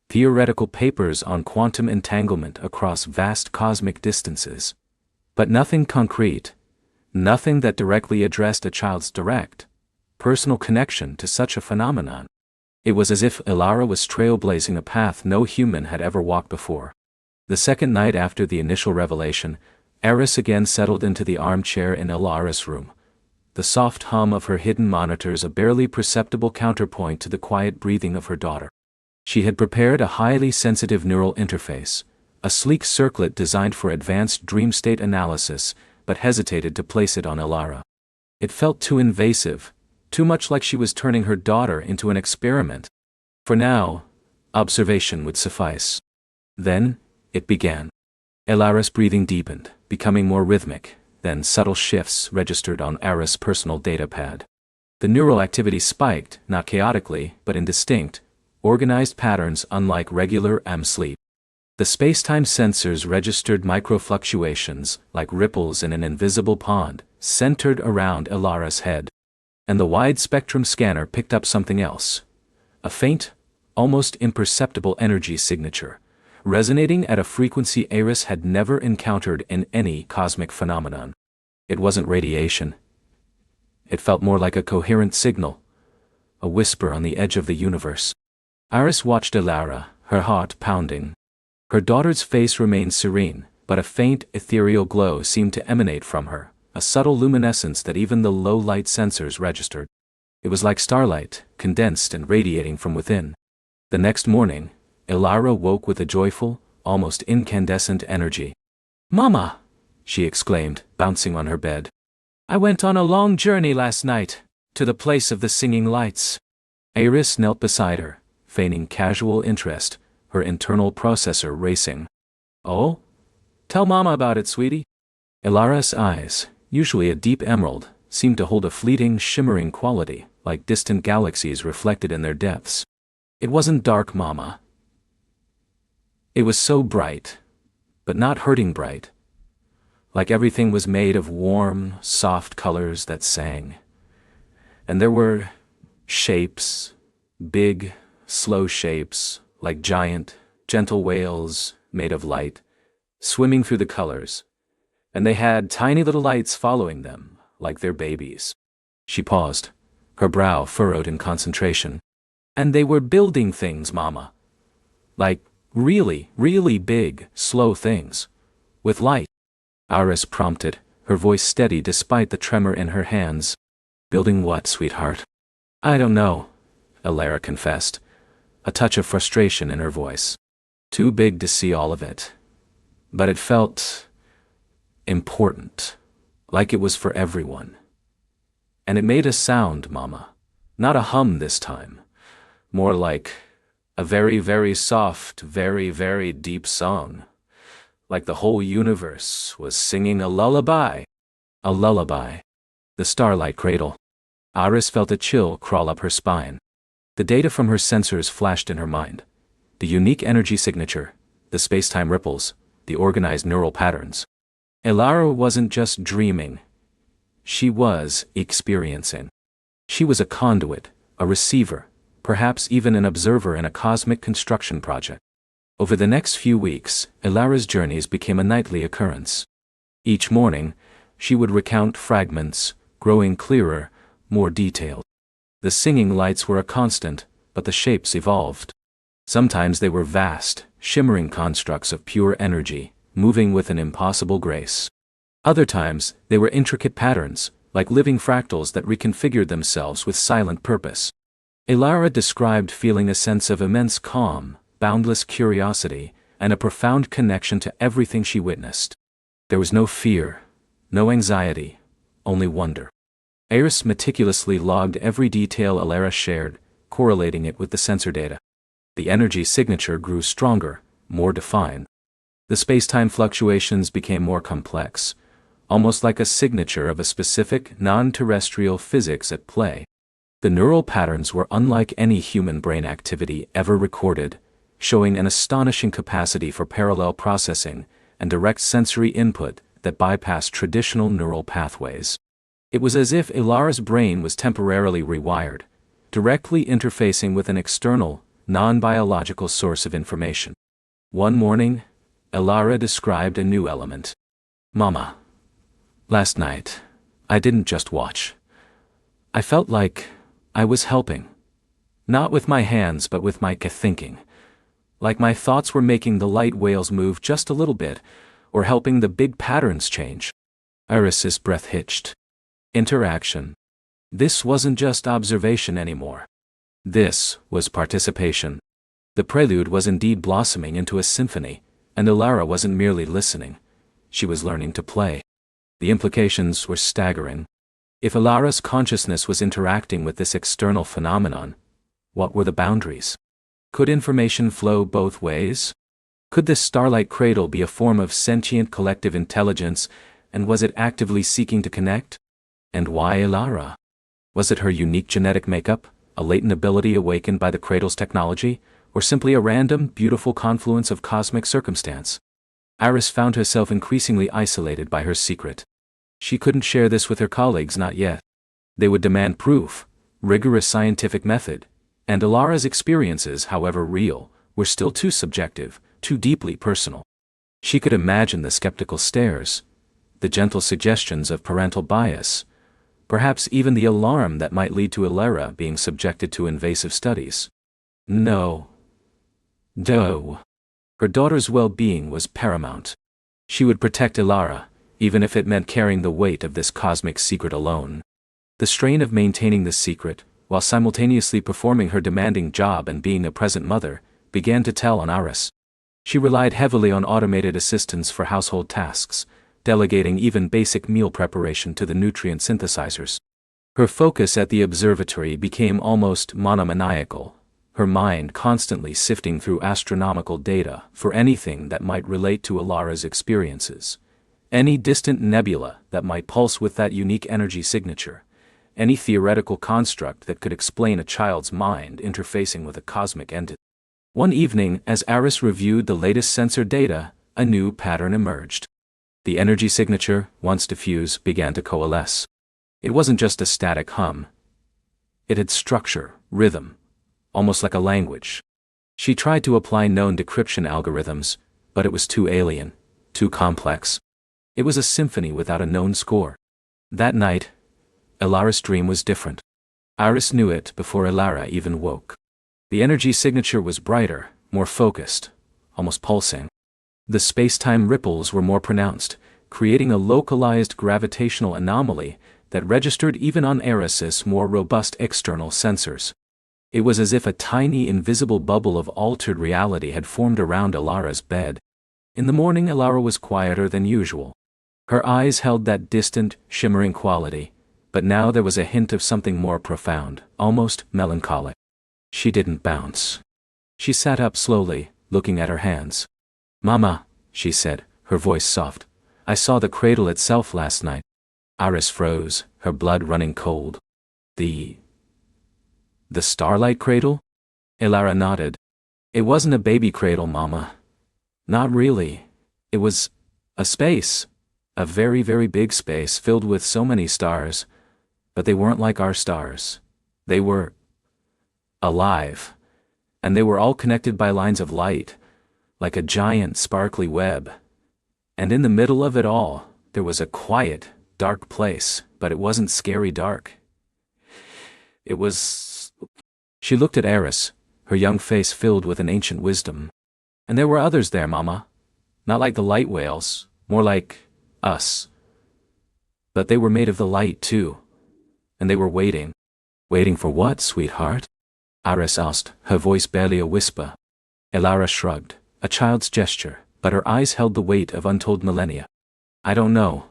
theoretical papers on quantum entanglement across vast cosmic distances. But nothing concrete, nothing that directly addressed a child's direct, personal connection to such a phenomenon. It was as if Elara was trailblazing a path no human had ever walked before. The second night after the initial revelation, Aris again settled into the armchair in Elara's room, the soft hum of her hidden monitors a barely perceptible counterpoint to the quiet breathing of her daughter. She had prepared a highly sensitive neural interface, a sleek circlet designed for advanced dream state analysis, but hesitated to place it on Elara. It felt too invasive, too much like she was turning her daughter into an experiment. For now, observation would suffice. Then, it began. Elara's breathing deepened, becoming more rhythmic, then subtle shifts registered on Eris' personal data pad. The neural activity spiked, not chaotically, but in distinct, organized patterns unlike regular REM sleep. The space-time sensors registered microfluctuations, like ripples in an invisible pond, centered around Elara's head. And the wide-spectrum scanner picked up something else. A faint, almost imperceptible energy signature, resonating at a frequency Eris had never encountered in any cosmic phenomenon. It wasn't radiation. It felt more like a coherent signal, a whisper on the edge of the universe. Eris watched Elara, her heart pounding. Her daughter's face remained serene, but a faint, ethereal glow seemed to emanate from her, a subtle luminescence that even the low-light sensors registered. It was like starlight, condensed and radiating from within. The next morning, Elara woke with a joyful, almost incandescent energy. "Mama!" she exclaimed, bouncing on her bed. "I went on a long journey last night, to the place of the singing lights." Eris knelt beside her, feigning casual interest, her internal processor racing. "Oh? Tell Mama about it, sweetie." Elara's eyes, usually a deep emerald, seemed to hold a fleeting, shimmering quality, like distant galaxies reflected in their depths. "It wasn't dark, Mama. It was so bright, but not hurting bright. Like everything was made of warm, soft colors that sang. And there were shapes, big, slow shapes, like giant, gentle whales made of light, swimming through the colors. And they had tiny little lights following them, like their babies." She paused, her brow furrowed in concentration. "And they were building things, Mama. Like really, really big, slow things. With light." Eris prompted, her voice steady despite the tremor in her hands. "Building what, sweetheart?" "I don't know," Elara confessed, a touch of frustration in her voice. "Too big to see all of it. But it felt important, like it was for everyone. And it made a sound, Mama. Not a hum this time. More like a very, very soft, very, very deep song. Like the whole universe was singing a lullaby." A lullaby. The Starlight Cradle. Eris felt a chill crawl up her spine. The data from her sensors flashed in her mind. The unique energy signature, the space-time ripples, the organized neural patterns. Elara wasn't just dreaming. She was experiencing. She was a conduit, a receiver, perhaps even an observer in a cosmic construction project. Over the next few weeks, Elara's journeys became a nightly occurrence. Each morning, she would recount fragments, growing clearer, more detailed. The singing lights were a constant, but the shapes evolved. Sometimes they were vast, shimmering constructs of pure energy, moving with an impossible grace. Other times, they were intricate patterns, like living fractals that reconfigured themselves with silent purpose. Elara described feeling a sense of immense calm, boundless curiosity, and a profound connection to everything she witnessed. There was no fear, no anxiety, only wonder. Eris meticulously logged every detail Elara shared, correlating it with the sensor data. The energy signature grew stronger, more defined. The space-time fluctuations became more complex, almost like a signature of a specific, non-terrestrial physics at play. The neural patterns were unlike any human brain activity ever recorded, showing an astonishing capacity for parallel processing and direct sensory input that bypassed traditional neural pathways. It was as if Elara's brain was temporarily rewired, directly interfacing with an external, non-biological source of information. One morning, Elara described a new element. "Mama, last night, I didn't just watch. I felt like I was helping. Not with my hands but with my thinking. Like my thoughts were making the light whales move just a little bit, or helping the big patterns change." Eris's breath hitched. Interaction. This wasn't just observation anymore. This was participation. The prelude was indeed blossoming into a symphony, and Elara wasn't merely listening. She was learning to play. The implications were staggering. If Elara's consciousness was interacting with this external phenomenon, what were the boundaries? Could information flow both ways? Could this Starlight Cradle be a form of sentient collective intelligence, and was it actively seeking to connect? And why Elara? Was it her unique genetic makeup, a latent ability awakened by the Cradle's technology, or simply a random, beautiful confluence of cosmic circumstance? Iris found herself increasingly isolated by her secret. She couldn't share this with her colleagues, not yet. They would demand proof, rigorous scientific method, and Elara's experiences, however real, were still too subjective, too deeply personal. She could imagine the skeptical stares, the gentle suggestions of parental bias, perhaps even the alarm that might lead to Elara being subjected to invasive studies. No. Her daughter's well-being was paramount. She would protect Elara, even if it meant carrying the weight of this cosmic secret alone. The strain of maintaining this secret, while simultaneously performing her demanding job and being a present mother, began to tell on Iris. She relied heavily on automated assistants for household tasks, delegating even basic meal preparation to the nutrient synthesizers. Her focus at the observatory became almost monomaniacal, her mind constantly sifting through astronomical data for anything that might relate to Elara's experiences. Any distant nebula that might pulse with that unique energy signature. Any theoretical construct that could explain a child's mind interfacing with a cosmic entity. One evening, as Iris reviewed the latest sensor data, a new pattern emerged. The energy signature, once diffuse, began to coalesce. It wasn't just a static hum. It had structure, rhythm, almost like a language. She tried to apply known decryption algorithms, but it was too alien, too complex. It was a symphony without a known score. That night, Elara's dream was different. Iris knew it before Elara even woke. The energy signature was brighter, more focused, almost pulsing. The space-time ripples were more pronounced, creating a localized gravitational anomaly that registered even on Iris's more robust external sensors. It was as if a tiny invisible bubble of altered reality had formed around Elara's bed. In the morning, Elara was quieter than usual. Her eyes held that distant, shimmering quality, but now there was a hint of something more profound, almost melancholic. She didn't bounce. She sat up slowly, looking at her hands. "Mama," she said, her voice soft, "I saw the cradle itself last night." Iris froze, her blood running cold. The Starlight Cradle? Elara nodded. "It wasn't a baby cradle, Mama. Not really. It was a space. A very, very big space filled with so many stars. But they weren't like our stars. They were alive. And they were all connected by lines of light, like a giant sparkly web. And in the middle of it all, there was a quiet, dark place, but it wasn't scary dark. It was..." She looked at Iris, her young face filled with an ancient wisdom. "And there were others there, Mama. Not like the light whales, more like us. But they were made of the light, too. And they were waiting." "Waiting for what, sweetheart?" Iris asked, her voice barely a whisper. Elara shrugged, a child's gesture, but her eyes held the weight of untold millennia. "I don't know.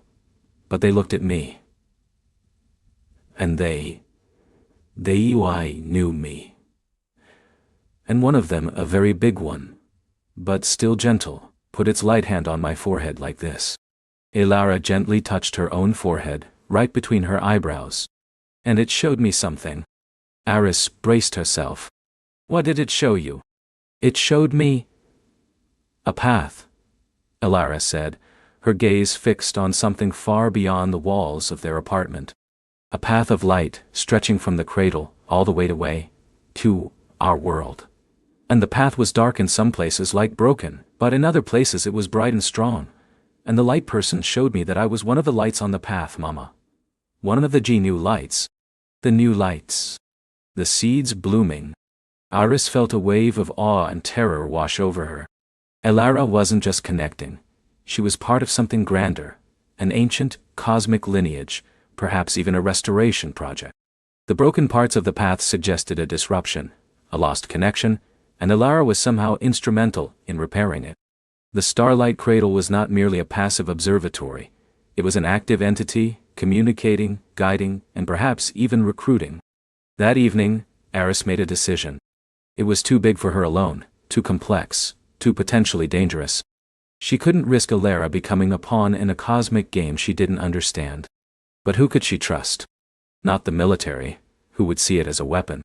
But they looked at me. And they knew me. And one of them, a very big one, but still gentle, put its light hand on my forehead like this." Elara gently touched her own forehead, right between her eyebrows. "And it showed me something." Iris braced herself. "What did it show you?" "It showed me a path," Elara said, her gaze fixed on something far beyond the walls of their apartment. A path of light, stretching from the cradle, all the way to our world. And the path was dark in some places, like broken, but in other places it was bright and strong. And the light person showed me that I was one of the lights on the path, Mama. One of the new lights. The new lights. The seeds blooming. Iris felt a wave of awe and terror wash over her. Elara wasn't just connecting. She was part of something grander, an ancient, cosmic lineage, perhaps even a restoration project. The broken parts of the path suggested a disruption, a lost connection, and Elara was somehow instrumental in repairing it. The Starlight Cradle was not merely a passive observatory. It was an active entity, communicating, guiding, and perhaps even recruiting. That evening, Iris made a decision. It was too big for her alone, too complex, too potentially dangerous. She couldn't risk Elara becoming a pawn in a cosmic game she didn't understand. But who could she trust? Not the military, who would see it as a weapon.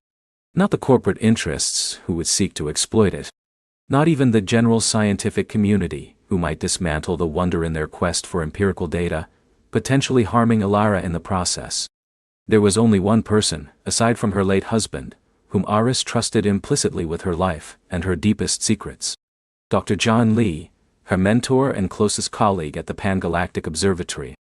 Not the corporate interests, who would seek to exploit it. Not even the general scientific community, who might dismantle the wonder in their quest for empirical data, potentially harming Elara in the process. There was only one person, aside from her late husband, whom Iris trusted implicitly with her life and her deepest secrets. Dr. John Lee, her mentor and closest colleague at the Pan-Galactic Observatory.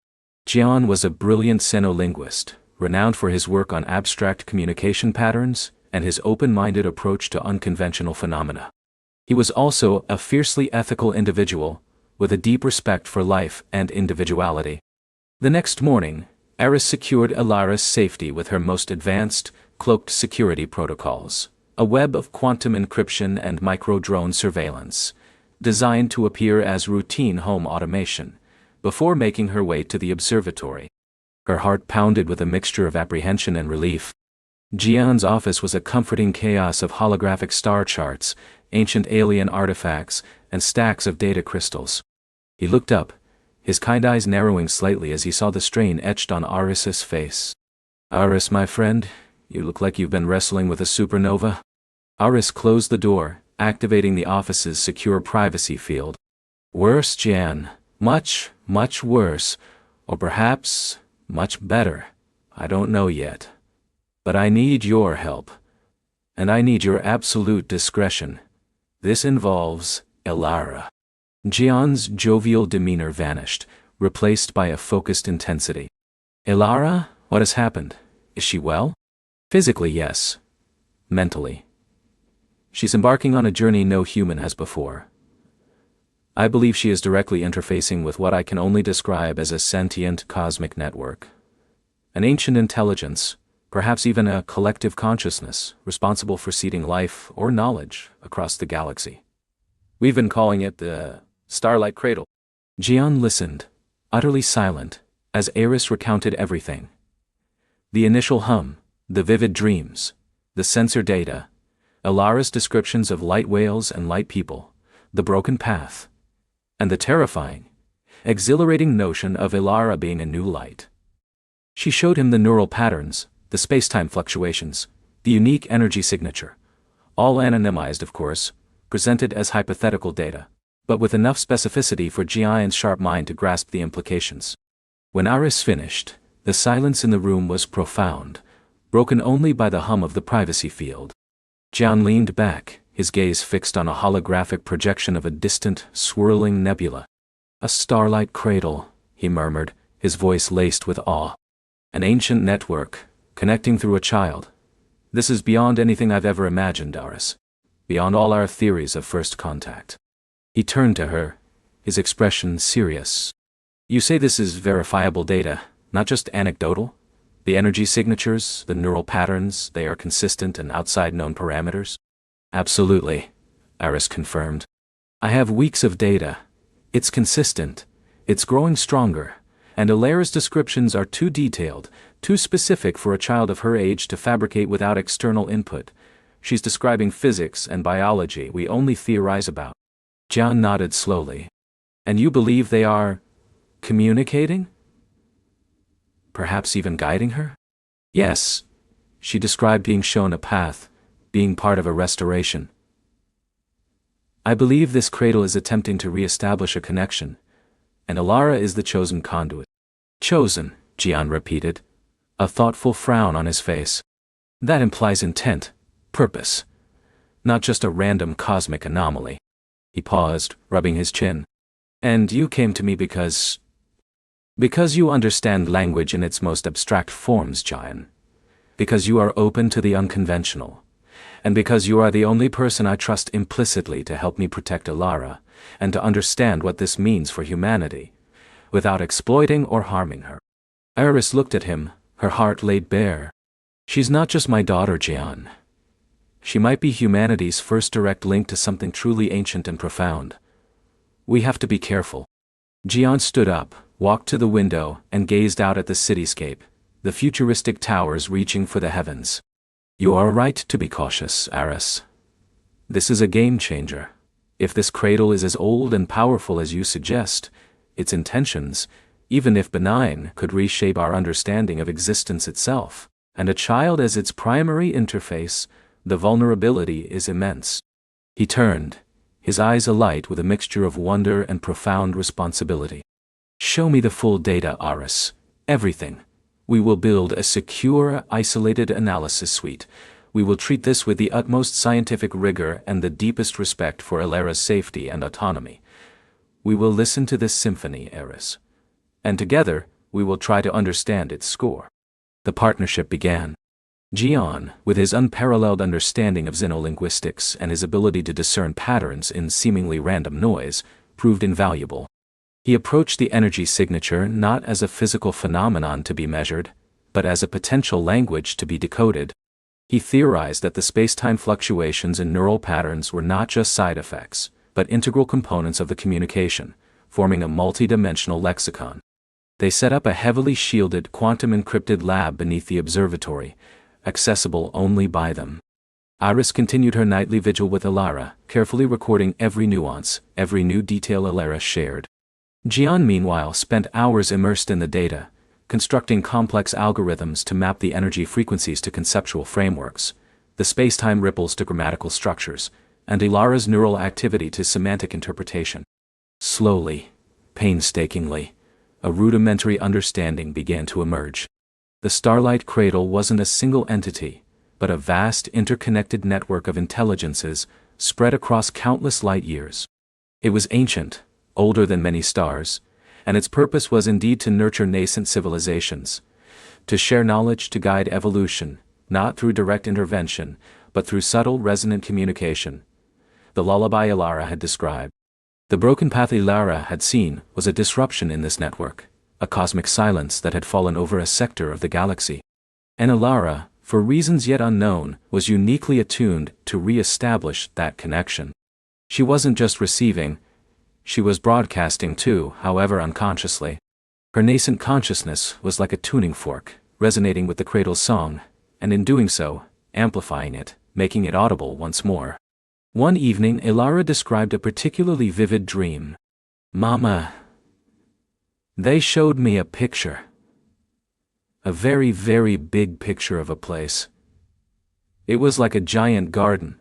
John was a brilliant xenolinguist, renowned for his work on abstract communication patterns and his open-minded approach to unconventional phenomena. He was also a fiercely ethical individual, with a deep respect for life and individuality. The next morning, Iris secured Elara's safety with her most advanced, cloaked security protocols, a web of quantum encryption and micro-drone surveillance, designed to appear as routine home automation, before making her way to the observatory. Her heart pounded with a mixture of apprehension and relief. Jian's office was a comforting chaos of holographic star charts, ancient alien artifacts, and stacks of data crystals. He looked up, his kind eyes narrowing slightly as he saw the strain etched on Iris's face. "Iris, my friend, you look like you've been wrestling with a supernova." Iris closed the door, activating the office's secure privacy field. "Worse, Jian. Much, much worse. Or perhaps, much better. I don't know yet. But I need your help. And I need your absolute discretion. This involves Elara." Jian's jovial demeanor vanished, replaced by a focused intensity. "Elara? What has happened? Is she well?" "Physically, yes. Mentally. She's embarking on a journey no human has before. I believe she is directly interfacing with what I can only describe as a sentient cosmic network. An ancient intelligence, perhaps even a collective consciousness, responsible for seeding life or knowledge across the galaxy. We've been calling it the Starlight Cradle." Jian listened, utterly silent, as Iris recounted everything. The initial hum, the vivid dreams, the sensor data, Elara's descriptions of light whales and light people, the broken path, and the terrifying, exhilarating notion of Elara being a new light. She showed him the neural patterns, the space-time fluctuations, the unique energy signature, all anonymized of course, presented as hypothetical data, but with enough specificity for Jian's sharp mind to grasp the implications. When Iris finished, the silence in the room was profound, broken only by the hum of the privacy field. Jian leaned back, his gaze fixed on a holographic projection of a distant, swirling nebula. "A starlight cradle," he murmured, his voice laced with awe. "An ancient network, connecting through a child. This is beyond anything I've ever imagined, Iris. Beyond all our theories of first contact." He turned to her, his expression serious. "You say this is verifiable data, not just anecdotal? The energy signatures, the neural patterns, they are consistent and outside known parameters?" "Absolutely," Iris confirmed. "I have weeks of data. It's consistent. It's growing stronger. And Elara's descriptions are too detailed, too specific for a child of her age to fabricate without external input. She's describing physics and biology we only theorize about." Jian nodded slowly. "And you believe they are communicating? Perhaps even guiding her?" "Yes." She described being shown a path, being part of a restoration. "I believe this cradle is attempting to re-establish a connection, and Elara is the chosen conduit." "Chosen," Jian repeated, a thoughtful frown on his face. "That implies intent, purpose. Not just a random cosmic anomaly." He paused, rubbing his chin. "And you came to me because you understand language in its most abstract forms, Jian. Because you are open to the unconventional. And because you are the only person I trust implicitly to help me protect Elara, and to understand what this means for humanity, without exploiting or harming her." Iris looked at him, her heart laid bare. "She's not just my daughter, Jian. She might be humanity's first direct link to something truly ancient and profound. We have to be careful." Jian stood up, walked to the window, and gazed out at the cityscape, the futuristic towers reaching for the heavens. "You are right to be cautious, Iris. This is a game changer. If this cradle is as old and powerful as you suggest, its intentions, even if benign, could reshape our understanding of existence itself, and a child as its primary interface, the vulnerability is immense. He turned, his eyes alight with a mixture of wonder and profound responsibility. Show me the full data, Aris. Everything. We will build a secure, isolated analysis suite. We will treat this with the utmost scientific rigor and the deepest respect for Elara's safety and autonomy. We will listen to this symphony, Aris. And together, we will try to understand its score. The partnership began. Gian, with his unparalleled understanding of xenolinguistics and his ability to discern patterns in seemingly random noise, proved invaluable. He approached the energy signature not as a physical phenomenon to be measured, but as a potential language to be decoded. He theorized that the space-time fluctuations in neural patterns were not just side effects, but integral components of the communication, forming a multi-dimensional lexicon. They set up a heavily shielded, quantum-encrypted lab beneath the observatory, accessible only by them. Iris continued her nightly vigil with Elara, carefully recording every nuance, every new detail Elara shared. Gian, meanwhile, spent hours immersed in the data, constructing complex algorithms to map the energy frequencies to conceptual frameworks, the space-time ripples to grammatical structures, and Elara's neural activity to semantic interpretation. Slowly, painstakingly, a rudimentary understanding began to emerge. The Starlight Cradle wasn't a single entity, but a vast interconnected network of intelligences spread across countless light years. It was ancient, older than many stars, and its purpose was indeed to nurture nascent civilizations, to share knowledge to guide evolution, not through direct intervention, but through subtle resonant communication. The lullaby Elara had described. The broken path Elara had seen was a disruption in this network, a cosmic silence that had fallen over a sector of the galaxy. And Elara, for reasons yet unknown, was uniquely attuned to re-establish that connection. She wasn't just receiving, she was broadcasting too, however unconsciously. Her nascent consciousness was like a tuning fork, resonating with the cradle's song, and in doing so, amplifying it, making it audible once more. One evening Elara described a particularly vivid dream. "Mama, they showed me a picture. A very, very big picture of a place. It was like a giant garden,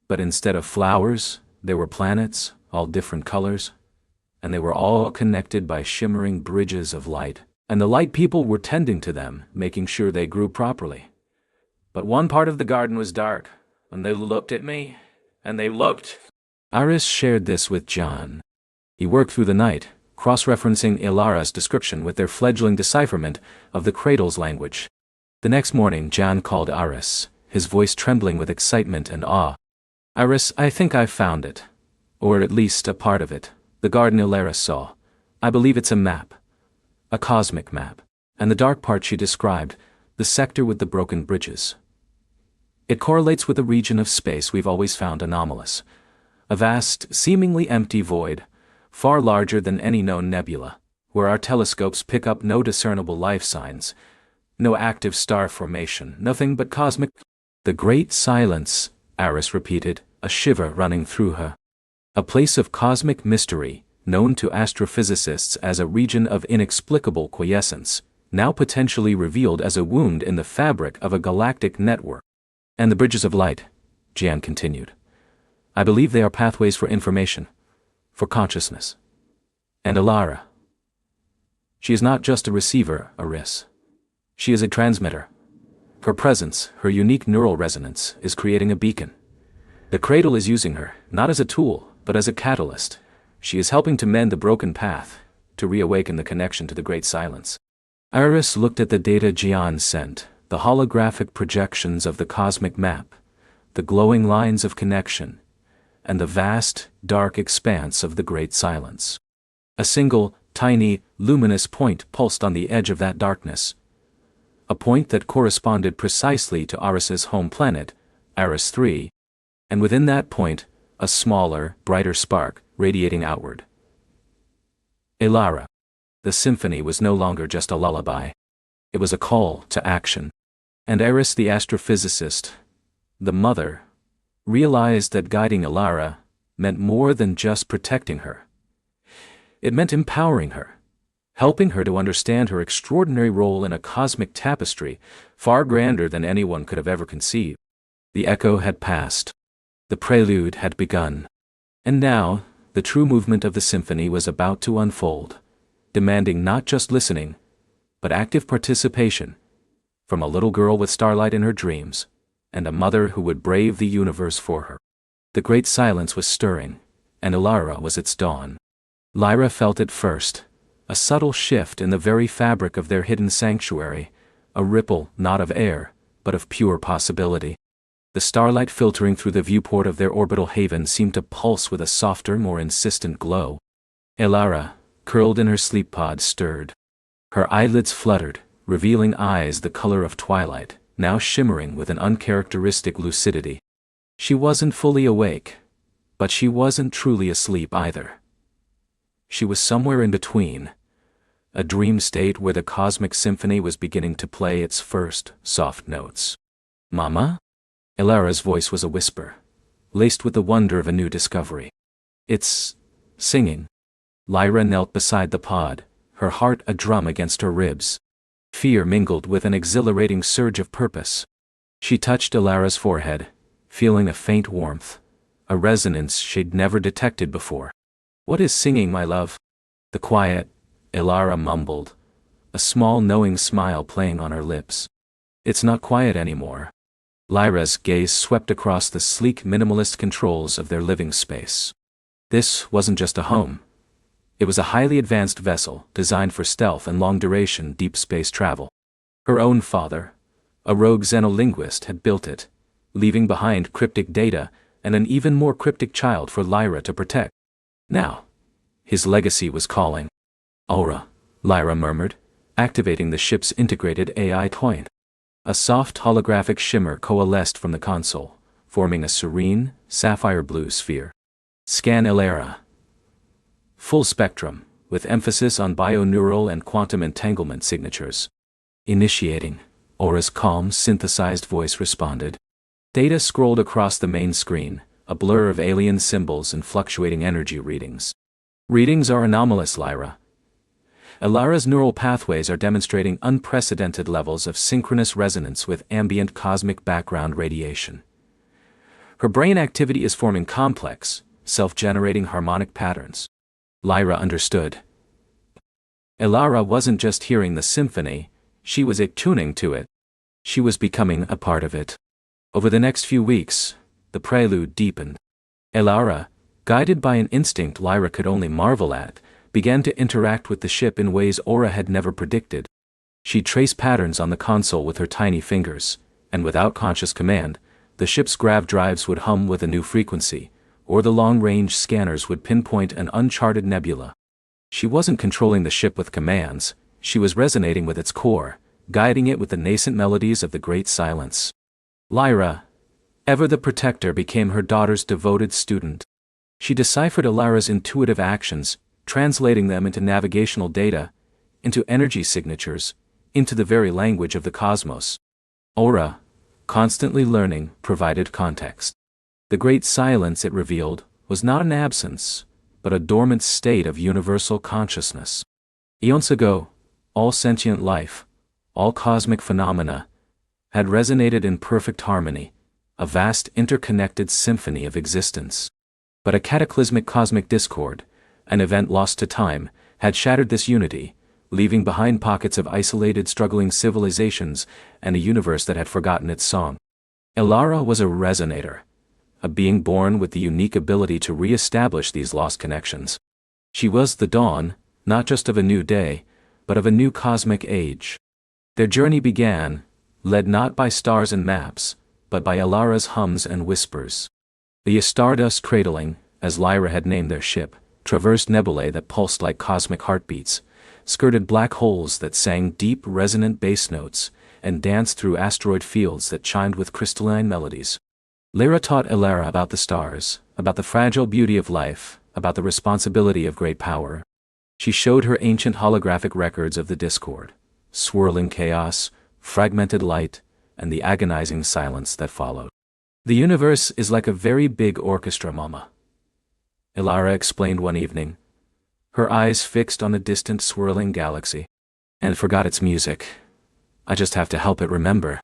but instead of flowers, there were planets, all different colors, and they were all connected by shimmering bridges of light, and the light people were tending to them, making sure they grew properly. But one part of the garden was dark, and they looked at me, and they looked." Iris shared this with John. He worked through the night, cross-referencing Elara's description with their fledgling decipherment of the cradle's language. The next morning John called Iris, his voice trembling with excitement and awe. "Iris, I think I've found it. Or at least a part of it. The garden Elara saw. I believe it's a map. A cosmic map. And the dark part she described, the sector with the broken bridges. It correlates with a region of space we've always found anomalous. A vast, seemingly empty void, far larger than any known nebula, where our telescopes pick up no discernible life signs, no active star formation, nothing but cosmic." "The great silence," Iris repeated, a shiver running through her. "A place of cosmic mystery, known to astrophysicists as a region of inexplicable quiescence, now potentially revealed as a wound in the fabric of a galactic network." "And the bridges of light," Jian continued. "I believe they are pathways for information, for consciousness. And Elara. She is not just a receiver, Iris. She is a transmitter. Her presence, her unique neural resonance, is creating a beacon. The cradle is using her, not as a tool, but as a catalyst. She is helping to mend the broken path, to reawaken the connection to the great silence." Iris looked at the data Jian sent, the holographic projections of the cosmic map, the glowing lines of connection, and the vast, dark expanse of the great silence. A single, tiny, luminous point pulsed on the edge of that darkness. A point that corresponded precisely to Iris's home planet, Iris 3, and within that point, a smaller, brighter spark, radiating outward. Elara. The symphony was no longer just a lullaby. It was a call to action. And Iris the astrophysicist, the mother, realized that guiding Elara, meant more than just protecting her. It meant empowering her, helping her to understand her extraordinary role in a cosmic tapestry far grander than anyone could have ever conceived. The echo had passed. The prelude had begun. And now, the true movement of the symphony was about to unfold, demanding not just listening, but active participation, from a little girl with starlight in her dreams, and a mother who would brave the universe for her. The great silence was stirring, and Elara was its dawn. Lyra felt it first, a subtle shift in the very fabric of their hidden sanctuary, a ripple not of air, but of pure possibility. The starlight filtering through the viewport of their orbital haven seemed to pulse with a softer, more insistent glow. Elara, curled in her sleep pod, stirred. Her eyelids fluttered, revealing eyes the color of twilight, now shimmering with an uncharacteristic lucidity. She wasn't fully awake, but she wasn't truly asleep either. She was somewhere in between, a dream state where the cosmic symphony was beginning to play its first soft notes. "Mama?" Elara's voice was a whisper, laced with the wonder of a new discovery. "It's singing." Lyra knelt beside the pod, her heart a drum against her ribs. Fear mingled with an exhilarating surge of purpose. She touched Elara's forehead, feeling a faint warmth, a resonance she'd never detected before. "What is singing, my love?" "The quiet," Elara mumbled, a small knowing smile playing on her lips. "It's not quiet anymore." Lyra's gaze swept across the sleek minimalist controls of their living space. This wasn't just a home. It was a highly advanced vessel designed for stealth and long-duration deep space travel. Her own father, a rogue xenolinguist, had built it, leaving behind cryptic data and an even more cryptic child for Lyra to protect. Now, his legacy was calling. "Aura," Lyra murmured, activating the ship's integrated AI coin. A soft holographic shimmer coalesced from the console, forming a serene, sapphire-blue sphere. "Scan Elara." Full spectrum, with emphasis on bioneural and quantum entanglement signatures. "Initiating," Aura's calm, synthesized voice responded. Data scrolled across the main screen, a blur of alien symbols and fluctuating energy readings. "Readings are anomalous, Lyra. Elara's neural pathways are demonstrating unprecedented levels of synchronous resonance with ambient cosmic background radiation. Her brain activity is forming complex, self-generating harmonic patterns." Lyra understood. Elara wasn't just hearing the symphony, she was attuning to it. She was becoming a part of it. Over the next few weeks, the prelude deepened. Elara, guided by an instinct Lyra could only marvel at, began to interact with the ship in ways Aura had never predicted. She traced patterns on the console with her tiny fingers, and without conscious command, the ship's grav drives would hum with a new frequency, or the long-range scanners would pinpoint an uncharted nebula. She wasn't controlling the ship with commands, she was resonating with its core, guiding it with the nascent melodies of the great silence. Lyra, ever the protector, became her daughter's devoted student. She deciphered Elara's intuitive actions, translating them into navigational data, into energy signatures, into the very language of the cosmos. Aura, constantly learning, provided context. The great silence, it revealed, was not an absence, but a dormant state of universal consciousness. Eons ago, all sentient life, all cosmic phenomena, had resonated in perfect harmony, a vast interconnected symphony of existence. But a cataclysmic cosmic discord, an event lost to time, had shattered this unity, leaving behind pockets of isolated struggling civilizations and a universe that had forgotten its song. Elara was a resonator, a being born with the unique ability to re-establish these lost connections. She was the dawn, not just of a new day, but of a new cosmic age. Their journey began, led not by stars and maps, but by Elara's hums and whispers. The Stardust Cradling, as Lyra had named their ship, traversed nebulae that pulsed like cosmic heartbeats, skirted black holes that sang deep resonant bass notes, and danced through asteroid fields that chimed with crystalline melodies. Lyra taught Elara about the stars, about the fragile beauty of life, about the responsibility of great power. She showed her ancient holographic records of the discord, swirling chaos, fragmented light, and the agonizing silence that followed. "The universe is like a very big orchestra, Mama. Elara explained one evening, her eyes fixed on the distant swirling galaxy. And forgot its music. I just have to help it remember.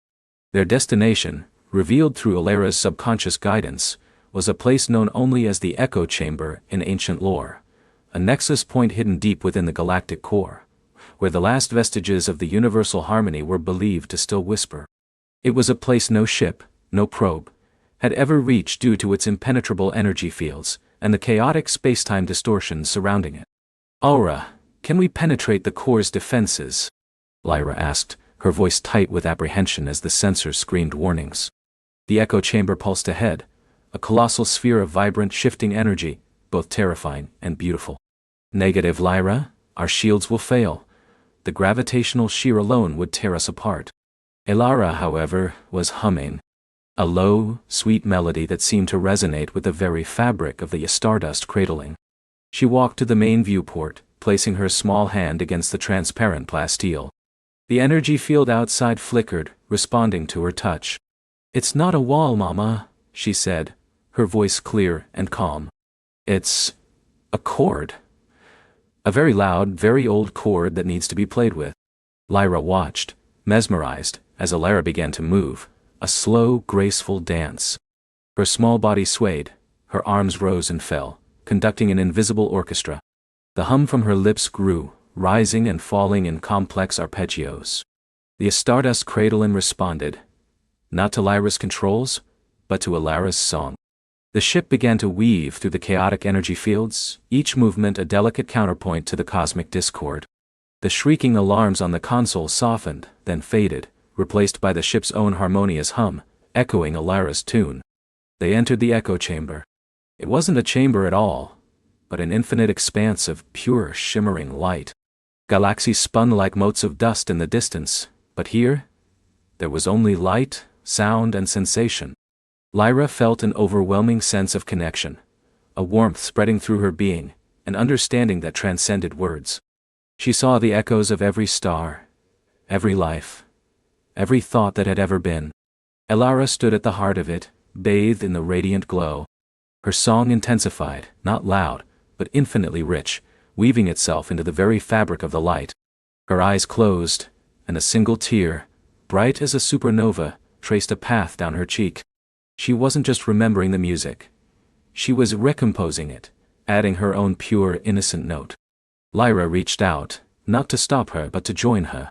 Their destination, revealed through Elara's subconscious guidance, was a place known only as the Echo Chamber in ancient lore, a nexus point hidden deep within the galactic core, where the last vestiges of the universal harmony were believed to still whisper. It was a place no ship, no probe, had ever reached due to its impenetrable energy fields and the chaotic space-time distortions surrounding it. Aura, can we penetrate the core's defenses? Lyra asked, her voice tight with apprehension as the sensors screamed warnings. The echo chamber pulsed ahead, a colossal sphere of vibrant, shifting energy, both terrifying and beautiful. Negative, Lyra, our shields will fail. The gravitational shear alone would tear us apart. Elara, however, was humming. A low, sweet melody that seemed to resonate with the very fabric of the stardust cradling. She walked to the main viewport, placing her small hand against the transparent plasteel. The energy field outside flickered, responding to her touch. It's not a wall, Mama, she said, her voice clear and calm. It's a chord. A very loud, very old chord that needs to be played with. Lyra watched, mesmerized, as Elara began to move, a slow, graceful dance. Her small body swayed, her arms rose and fell, conducting an invisible orchestra. The hum from her lips grew, rising and falling in complex arpeggios. The Stardust Cradle responded, not to Lyra's controls, but to Elara's song. The ship began to weave through the chaotic energy fields, each movement a delicate counterpoint to the cosmic discord. The shrieking alarms on the console softened, then faded, replaced by the ship's own harmonious hum, echoing Elara's tune. They entered the echo chamber. It wasn't a chamber at all, but an infinite expanse of pure, shimmering light. Galaxies spun like motes of dust in the distance, but here, there was only light, sound, and sensation. Lyra felt an overwhelming sense of connection, a warmth spreading through her being, an understanding that transcended words. She saw the echoes of every star, every life, every thought that had ever been. Elara stood at the heart of it, bathed in the radiant glow. Her song intensified, not loud, but infinitely rich, weaving itself into the very fabric of the light. Her eyes closed, and a single tear, bright as a supernova, traced a path down her cheek. She wasn't just remembering the music. She was recomposing it, adding her own pure, innocent note. Lyra reached out, not to stop her but to join her.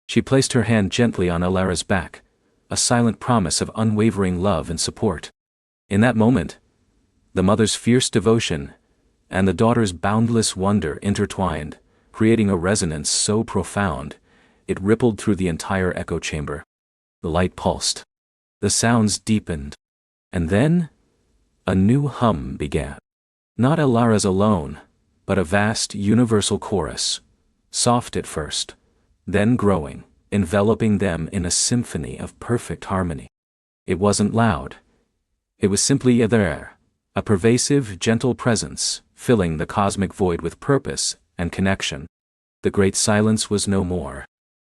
She placed her hand gently on Elara's back, a silent promise of unwavering love and support. In that moment, the mother's fierce devotion and the daughter's boundless wonder intertwined, creating a resonance so profound, it rippled through the entire echo chamber. The light pulsed. The sounds deepened. And then, a new hum began. Not Elara's alone, but a vast universal chorus, soft at first, then growing, enveloping them in a symphony of perfect harmony. It wasn't loud. It was simply there, a pervasive, gentle presence, filling the cosmic void with purpose and connection. The great silence was no more.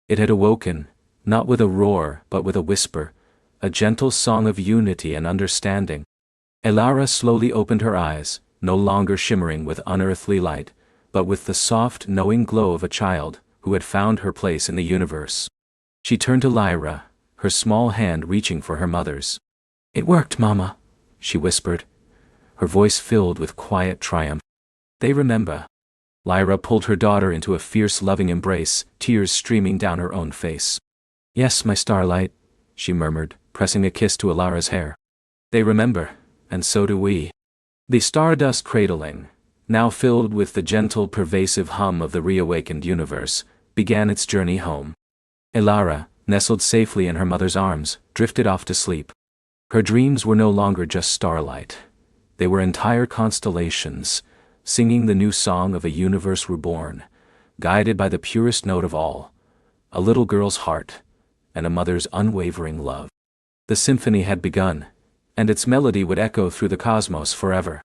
It had awoken, not with a roar but with a whisper, a gentle song of unity and understanding. Elara slowly opened her eyes, no longer shimmering with unearthly light, but with the soft, knowing glow of a child who had found her place in the universe. She turned to Lyra, her small hand reaching for her mother's. "It worked, Mama," she whispered, her voice filled with quiet triumph. "They remember." Lyra pulled her daughter into a fierce, loving embrace, tears streaming down her own face. "Yes, my Starlight," she murmured, pressing a kiss to Elara's hair. "They remember, and so do we." The stardust cradling, now filled with the gentle, pervasive hum of the reawakened universe, began its journey home. Elara, nestled safely in her mother's arms, drifted off to sleep. Her dreams were no longer just starlight. They were entire constellations, singing the new song of a universe reborn, guided by the purest note of all, a little girl's heart, and a mother's unwavering love. The symphony had begun, and its melody would echo through the cosmos forever.